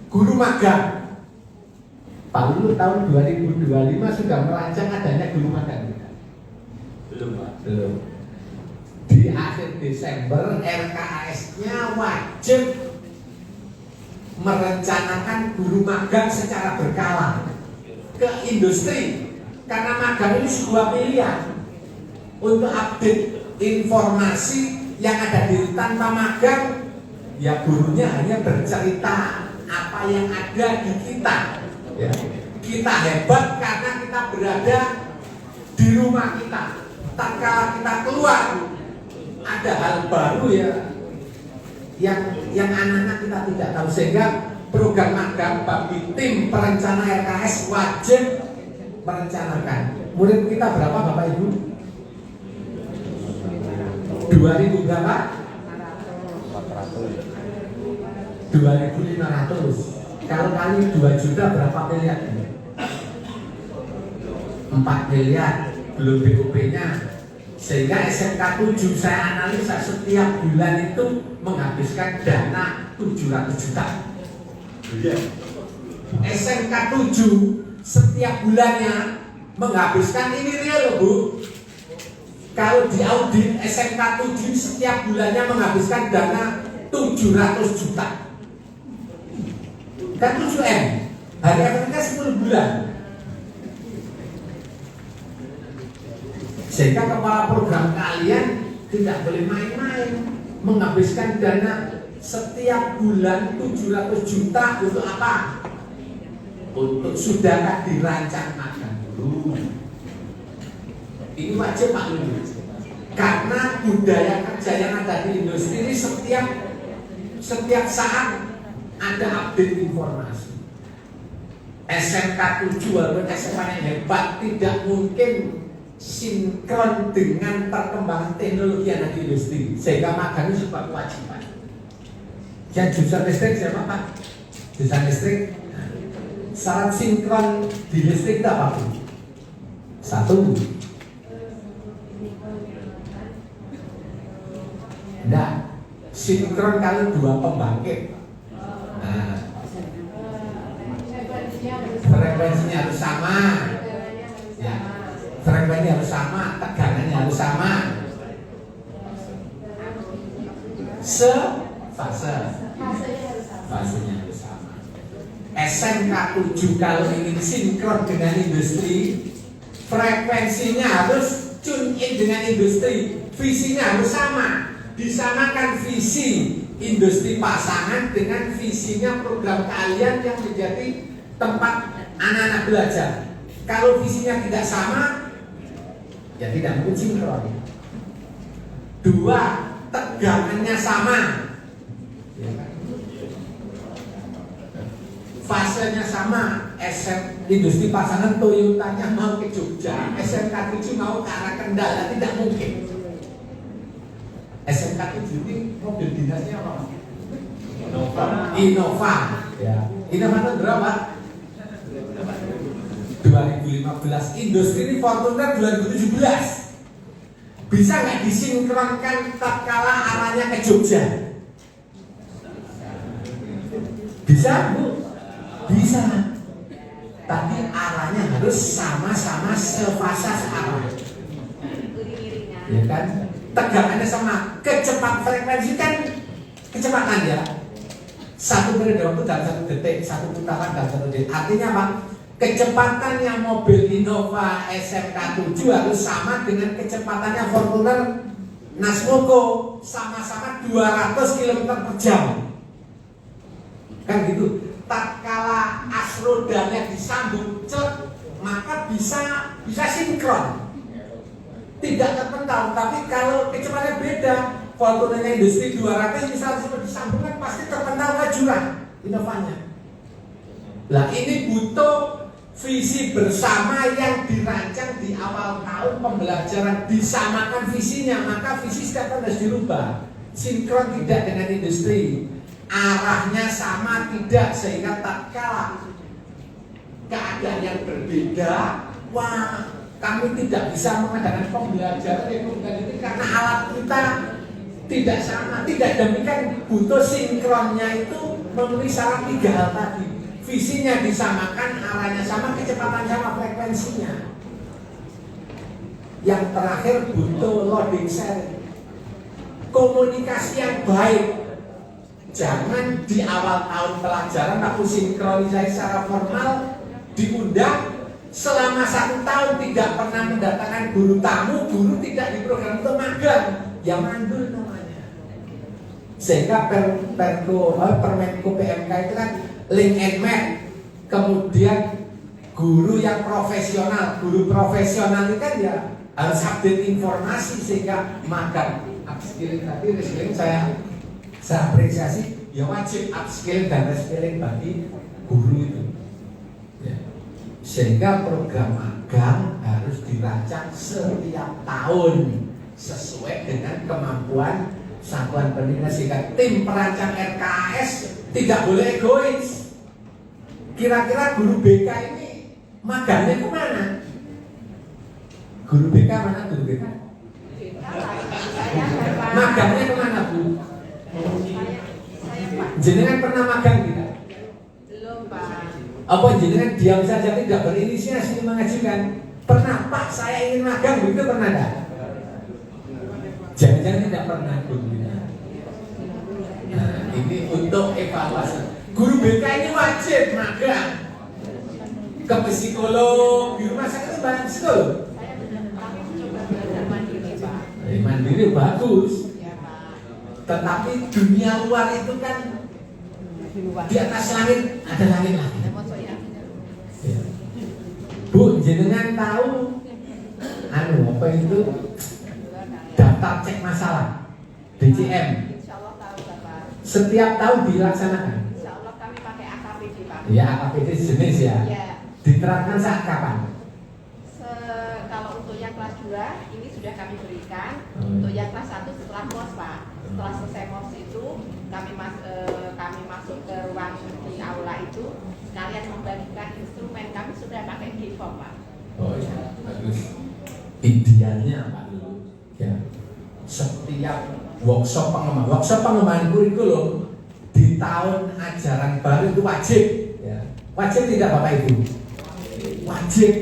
guru magang. Pak Lulu tahun 2025 sudah merancang adanya guru magang. Belum, Pak. Belum. Di akhir Desember RKAS-nya wajib merencanakan guru magang secara berkala ke industri. Karena magang ini sebuah pilihan untuk update informasi yang ada di tanpa magang, ya gurunya hanya bercerita apa yang ada di kita. Ya. Kita hebat karena kita berada di rumah kita. Tatkala kita keluar, ada hal baru ya yang anak-anak kita tidak tahu, sehingga program magang bagi tim perencana RKS wajib merencanakan. Murid kita berapa Bapak Ibu? 2000 berapa? 2.500. Kalau kali 2 juta berapa miliar? 4 miliar, belum BOP-nya. Sehingga SMK 7 saya analisa setiap bulan itu menghabiskan dana 700 juta. SMK 7 setiap bulannya menghabiskan ini real loh Bu. Kalau di audit SMK 7 setiap bulannya menghabiskan dana 700 juta. Kan 7M. Hari efeknya 10 bulan. Sehingga kepala program kalian tidak boleh main-main menghabiskan dana setiap bulan 700 juta untuk apa? Untuk sudahkah dirancang makan dulu? Ini wajib Pak Lulu. Karena budaya kerja yang ada di industri ini setiap saat ada update informasi. SMK 7 walaupun SMK yang hebat tidak mungkin sinkron dengan perkembangan teknologi yang ada di industri, sehingga magang itu sebuah kewajiban. Yang jurusan listrik siapa Pak? Jurusan listrik. Syarat sinkron di listrik itu apa? Satu, enggak sinkron kalau dua pembangkit. Nah, frekuensinya harus sama, ya. Frekuensinya harus sama, tegangannya harus sama, fasenya harus sama. SMK 7 kalau ingin sinkron dengan industri, frekuensinya harus tune in dengan industri, visinya harus sama. Disamakan visi industri pasangan dengan visinya program kalian yang menjadi tempat anak-anak belajar. Kalau visinya tidak sama, ya tidak mungkin sinkron. Dua, tegangannya sama, fasenya sama. Industri pasangan Toyotanya mau ke Jogja, SMK 7 mau ke arah Kendal, tidak mungkin. SMK 7 ini mobil dinasnya apa? Innova. Ya. Innova itu berapa? 2015. Industri ini Fortuner 2017. Bisa nggak disinkronkan tatkala arahnya ke Jogja? Bisa Bu? Bisa. Tapi arahnya harus sama-sama sefasa searah. Ya kan? Tegangannya sama, frekuensi kan kecepatan ya. Satu periode waktu dalam 1 detik, satu putaran dalam 1 detik. Artinya apa? Kecepatannya mobil Innova SMK 7 harus sama dengan kecepatannya Fortuner Nasmoko, sama-sama 200 km per jam. Kan gitu. Tatkala as rodanya disambung cek, maka bisa sinkron. Tidak terpental, tapi kalau kecepatannya beda, Fortunernya industri 200 misalnya disambungkan pasti terpental ke jurang Innovanya. Lah ini butuh visi bersama yang dirancang di awal tahun pembelajaran, disamakan visinya, maka visi setiap tahun harus dirubah. Sinkron tidak dengan industri, arahnya sama tidak, sehingga tatkala keadaan yang berbeda, wah kami tidak bisa mengadakan pembelajaran ekonomi karena alat kita tidak sama. Tidak demikian, butuh sinkronnya itu memenuhi syarat 3 hal tadi. Visinya disamakan, arahnya sama, kecepatan sama, frekuensinya. Yang terakhir butuh loading sharing, komunikasi yang baik. Jangan di awal tahun pelajaran waktu sinkronisasi secara formal diundang, selama 1 tahun tidak pernah mendatangkan guru tamu, guru tidak diprogram untuk magang, yang mandul namanya. Sehingga Permenko PMK itu kan link and match. Kemudian guru yang profesional, guru profesional itu kan ya harus update informasi sehingga magang. Upskilling tadi, reskilling saya apresiasi, ya wajib upskilling dan reskilling bagi guru itu. Sehingga program magang harus dirancang setiap tahun sesuai dengan kemampuan satuan pendidikan, sehingga tim perancang RKAS tidak boleh egois. Kira-kira guru BK ini magangnya kemana? Guru BK mana guru BK? Magangnya kemana Bu? Saya Pak. Jenengan pernah magang tidak? Belum Pak. Apa jenengan diam saja tidak berinisiasi mengajukan? Pernah Pak saya ingin magang begitu pernah enggak? Jangan-jangan tidak pernah begitu. Nah, ini untuk evaluasi. Guru BK ini wajib magang ke psikolog di rumah sakit itu banyak psikolog. Kami mencoba belajar mandiri, Pak. Mandiri bagus. Ya, Pak. Tetapi dunia luar itu kan di atas langit ada langit lagi. Ya. Bu, jenengan tahu apa itu daftar cek masalah DCM? Insya Allah tahu, Bapak. Setiap tahun dilaksanakan. Insya Allah kami pakai AKPD, Pak. Ya, AKPD jenis ya. Ya. Diterapkan saat kapan? Kalau untuk yang kelas 2 ini sudah kami berikan. Untuk yang kelas 1 setelah MOS, Pak. Setelah selesai MOS itu kami masuk ke ruang di aula itu sekalian membagikan instrumen. Kami sudah pakai G-form, Pak. Oh iya, bagus. Idealnya Pak dulu ya. Setiap workshop pengembangan kurikulum di tahun ajaran baru itu wajib ya. Wajib tidak Bapak Ibu? Wajib.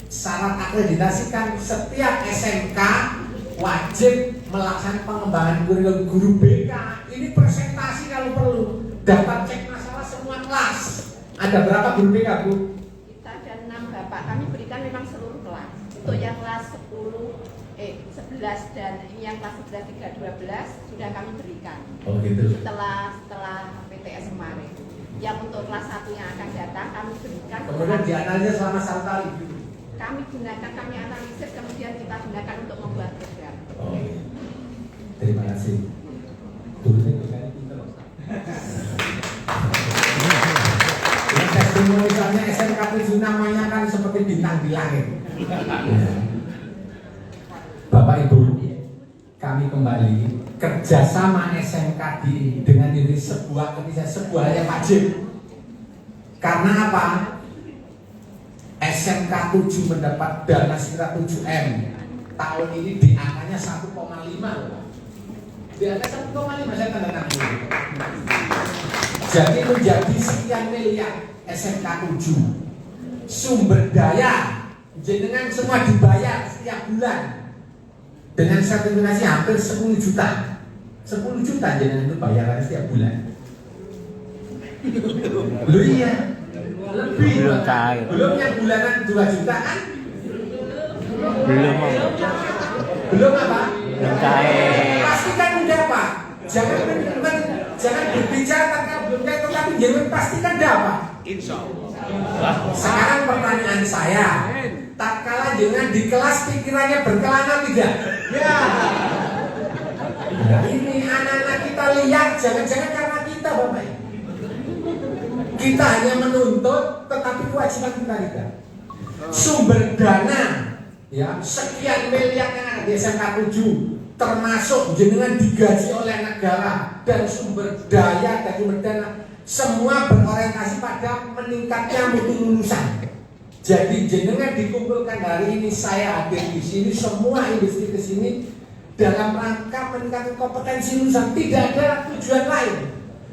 Syarat akreditasi kan setiap SMK wajib melaksanakan pengembangan kurikulum. Guru BK ini presentasi kalau perlu, dapat cek masalah semua kelas. Ada berapa guru BK, Bu? Kita ada 6, Bapak. Kami berikan memang seluruh kelas. Untuk yang kelas 11 dan ini yang kelas 11, 3, 12 sudah kami berikan. Oh gitu. Setelah PTS kemarin. Yang untuk kelas 1 yang akan datang kami berikan. Kemudian dianalisis selama 1 kali. Kami analisis, kemudian kita gunakan untuk membuat program. Oh, terima kasih. Gurunya bukan pintar. Yang testimonialnya SMK 7 namanya kan seperti bintang di langit. Bapak Ibu, kami kembali kerjasama SMK dengan ini sebuah yang wajib. Karena apa? SMK 7 mendapat dana sekitar 7M. Tahun ini di angkanya 1,5. Di angka 1,5 saya tanda tangan. Jadi menjadi sekian miliar SMK 7. Sumber daya jenengan semua dibayar setiap bulan dengan sertifikasi hampir 10 juta. 10 juta jenengan itu bayarannya setiap bulan. Loh iya. Lebih belum yang bulanan 2 juta kan? Belum apa? Belum cair. Pastikan udah Pak. Jangan berbicara tentang belum cair, tetapi jangan pastikan dapat. Insya Allah. Sekarang pertanyaan saya, tatkala jangan di kelas pikirannya berkelana tidak? Ya. Nah, ini anak-anak kita lihat, jangan-jangan karena kita Bapak. Kita hanya menuntut, tetapi kewajiban kita tidak. Sumber dana, ya sekian miliar yang ada di SMK 7, termasuk jenengan digaji oleh negara dan sumber daya dan sumber dana, semua berorientasi pada meningkatnya mutu lulusan. Jadi jenengan dikumpulkan hari ini, saya hadir di sini, semua industri ke sini dalam rangka meningkatkan kompetensi lulusan. Tidak ada tujuan lain,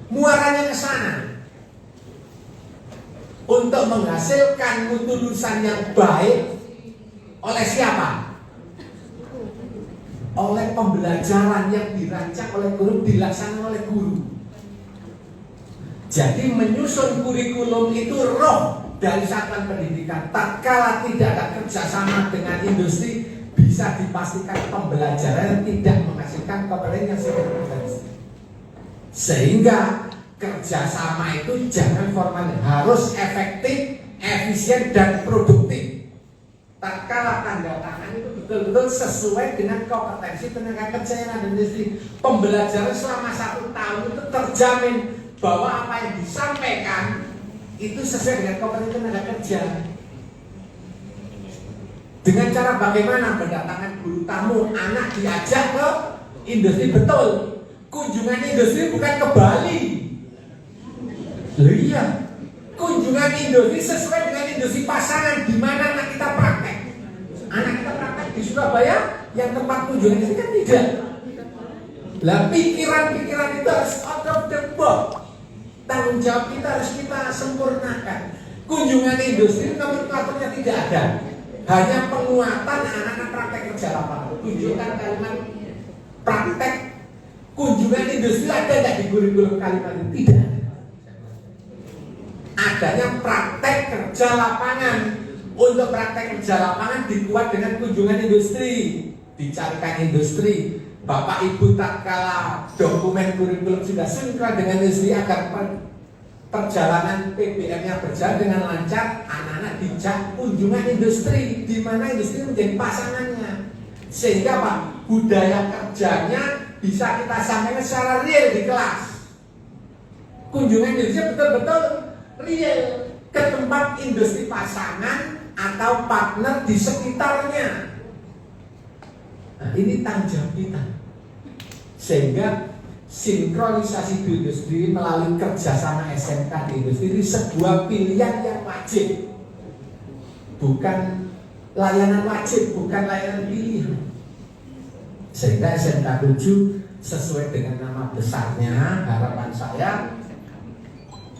muaranya ke sana. Untuk menghasilkan mutu lulusan yang baik oleh siapa? Oleh pembelajaran yang dirancang oleh guru, dilaksanakan oleh guru. Jadi menyusun kurikulum itu roh dari satuan pendidikan. Tatkala tidak ada kerjasama dengan industri, bisa dipastikan pembelajaran tidak menghasilkan kompetensi yang signifikan. Sehingga kerjasama itu jangan formal, harus efektif, efisien dan produktif. Tatkala tanda tangan itu betul-betul sesuai dengan kompetensi tenaga kerja yang ada di industri. Pembelajaran selama 1 tahun itu terjamin bahwa apa yang disampaikan itu sesuai dengan kompetensi tenaga kerja. Dengan cara bagaimana? Mendatangkan guru tamu, anak diajak ke industri betul. Kunjungan industri bukan ke Bali. Loh iya, kunjungan industri sesuai dengan industri pasangan di mana anak kita praktek. Anak kita praktek di Surabaya, yang tempat kunjungan industri kan tidak. Lah pikiran-pikiran itu harus out of the box. Tanggung jawab kita harus kita sempurnakan. Kunjungan industri nomenklaturnya tidak ada. Hanya penguatan anak-anak praktek kerja lapangan. Tunjukkan kalimat praktek kunjungan industri ada nggak di kurikulum kalimat ini? Tidak ada. Adanya praktek kerja lapangan. Untuk praktek kerja lapangan dikuat dengan kunjungan industri. Dicarikan industri. Bapak Ibu tak kala dokumen kurikulum sudah sinkron dengan industri agar perjalanan PBM-nya berjalan dengan lancar, anak-anak dijak kunjungan industri, di mana industri menjadi pasangannya, sehingga Pak, budaya kerjanya bisa kita sampaikan secara real di kelas. Kunjungan industri betul-betul real ke tempat industri pasangan atau partner di sekitarnya. Nah, ini tanggung jawab kita, sehingga sinkronisasi di industri melalui kerjasama SMK di industri ini sebuah pilihan yang wajib, bukan layanan wajib, bukan layanan pilihan. Sehingga SMK 7 sesuai dengan nama besarnya, harapan saya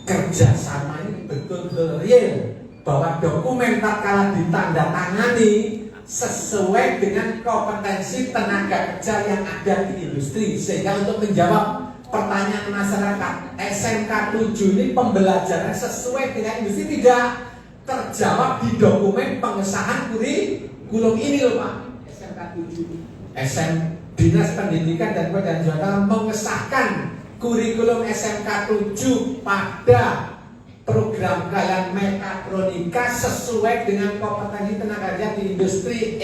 kerjasama ini betul-betul real, bahwa dokumen tatkala ditandatangani sesuai dengan kompetensi tenaga kerja yang ada di industri, sehingga untuk menjawab pertanyaan masyarakat, SMK 7 ini pembelajaran sesuai dengan industri tidak terjawab di dokumen pengesahan kurikulum ini loh Pak. SMK 7 Dinas Pendidikan dan Kebudayaan Jawa Tengah mengesahkan kurikulum SMK 7 pada program kalian mekatronika sesuai dengan kompetensi tenaga kerja di industri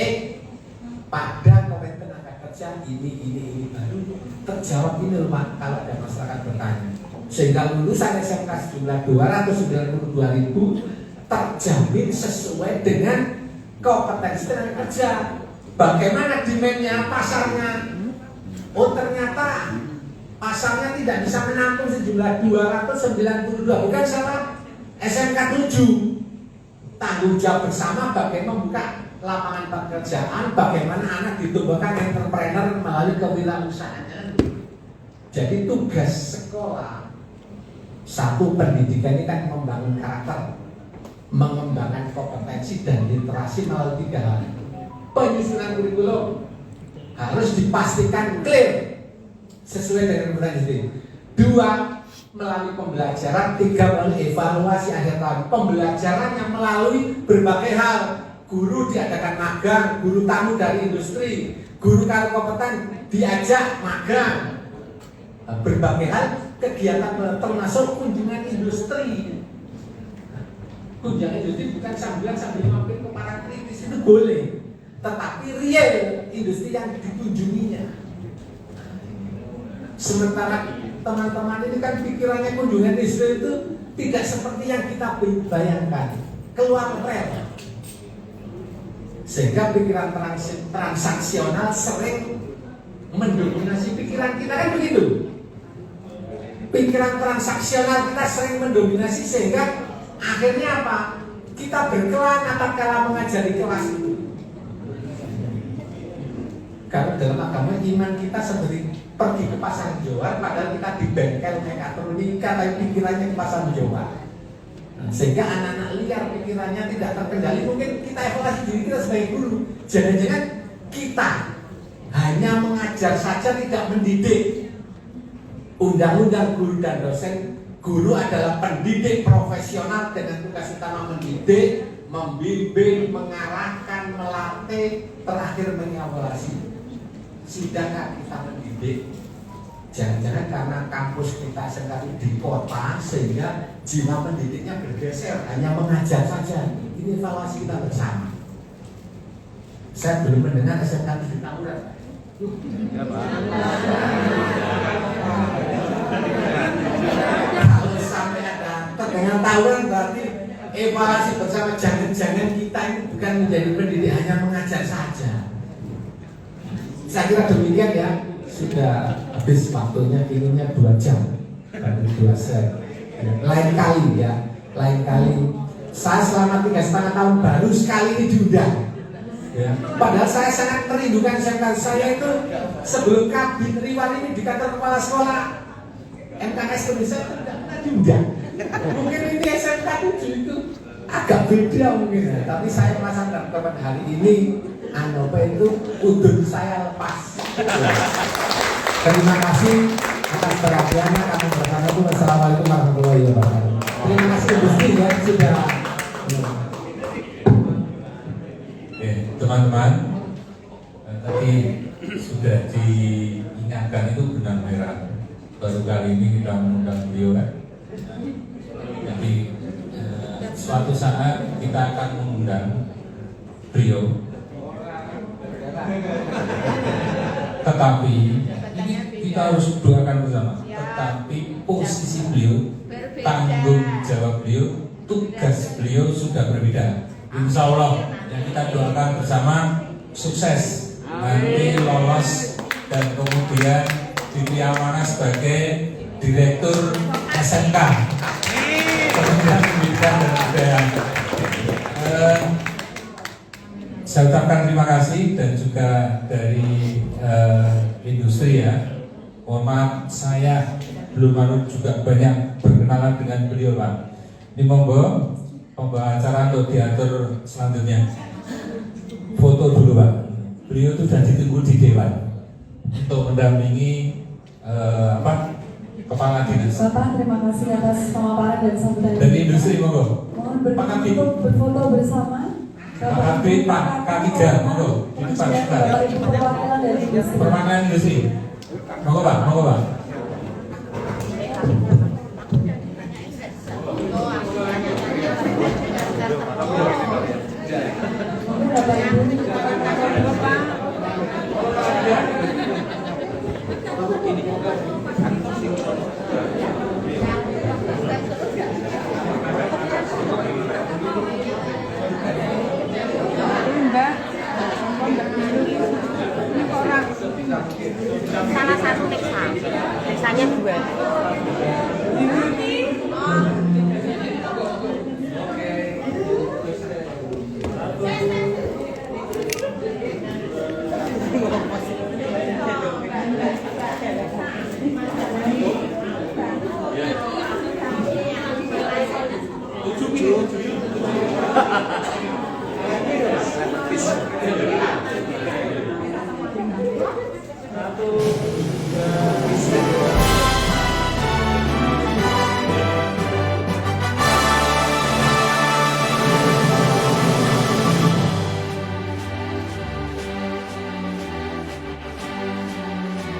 pada kompetensi tenaga kerja ini baru terjawab ini loh Pak, kalau ada masyarakat bertanya, sehingga lulusan SMK sejumlah 292.000 terjamin sesuai dengan kompetensi tenaga kerja. Bagaimana demandnya, pasarnya? Oh ternyata pasarnya tidak bisa menampung sejumlah 292, bukan salah SMK 7. Tanggung jawab bersama bagaimana membuka lapangan pekerjaan, bagaimana anak ditumbuhkan entrepreneur melalui kewirausahaan. Jadi tugas sekolah satu pendidikan ini kan membangun karakter, mengembangkan kompetensi dan literasi melalui 3 hal. Penyusunan kurikulum harus dipastikan clear sesuai dengan kompetensi. 2, melalui pembelajaran. 3, melalui evaluasi akhir tahun. Pembelajaran yang melalui berbagai hal. Guru diadakan magang, guru tamu dari industri, guru kalau kompeten diajak magang. Berbagai hal kegiatan termasuk kunjungan industri. Kunjungan industri bukan sambil mampir ke para kritis, itu boleh, tetapi real industri yang dikunjunginya. Sementara teman-teman ini kan pikirannya kunjungan industri itu tidak seperti yang kita bayangkan, keluar rel, sehingga pikiran transaksional sering mendominasi pikiran kita, kan begitu. Pikiran transaksional kita sering mendominasi, sehingga akhirnya apa? Kita berkelana tatkala mengajari kelas itu. Karena dalam agama iman kita seperti pergi ke pasar Johar, padahal kita di bengkel mekatronika, tapi pikirannya ke pasar Johar. Sehingga anak-anak liar pikirannya tidak terkendali. Mungkin kita evaluasi diri kita sebagai guru. Jangan-jangan kita hanya mengajar saja, tidak mendidik. Undang-undang guru dan dosen, guru adalah pendidik profesional dengan tugas utama mendidik, membimbing, mengarahkan, melatih, terakhir mengevaluasi. Sudahkah kita mendidik? Jangan-jangan karena kampus kita sekali di kota sehingga jiwa pendidiknya bergeser, hanya mengajar saja. Ini evaluasi kita bersama. Saya belum mendengar SMK di Tawuran. Kalau sampai ada terdengar tawuran berarti evaluasi bersama. Jangan-jangan kita ini bukan menjadi pendidik, hanya mengajar saja. Saya kira demikian ya. Sudah habis waktunya, ininya 2 jam, baru 2 set. Lain kali ya, lain kali. Saya selama 3,5 tahun baru sekali ini diundang. Ya. Padahal saya sangat merindukan saya itu sebelum kabin Riwan ini di kantor kepala sekolah MKS Indonesia itu tidak pernah diundang. Mungkin ini SMK 7 itu agak beda mungkin ya. Tapi saya merasakan teman hari ini Anope itu udun saya lepas. Terima kasih atas perhatiannya. Kami bersama itu. Assalamualaikum warahmatullahi wabarakatuh. Terima kasih Gusti ya sudah. Oke, teman-teman, tadi sudah diingatkan itu benang merah. Baru kali ini kita mengundang beliau kan. Jadi suatu saat kita akan mengundang beliau. Tetapi ini kita harus doakan bersama. Tetapi posisi beliau, tanggung jawab beliau, tugas beliau sudah berbeda. Insya Allah yang kita doakan bersama sukses, nanti lolos dan kemudian diberi amanah sebagai Direktur SMK Kementerian Pendidikan dan Kebudayaan. Saya ucapkan terima kasih dan juga dari industri ya. Mohon maaf saya belum juga banyak berkenalan dengan beliau Pak. Ini monggo pembawa acara untuk diatur selanjutnya. Foto dulu Pak. Beliau itu sudah ditunggu di Dewan untuk mendampingi Kepala Dinas. Bapak, terima kasih atas pemaparan dan sambutan. Dari industri monggo. Mohon berkenan untuk berfoto bersama. Pak Habib, Pak K3, monggo. Ini Pak. Bapak Ibu perwakilan dari industri. Perwakilan industri. Monggo Pak, monggo Pak.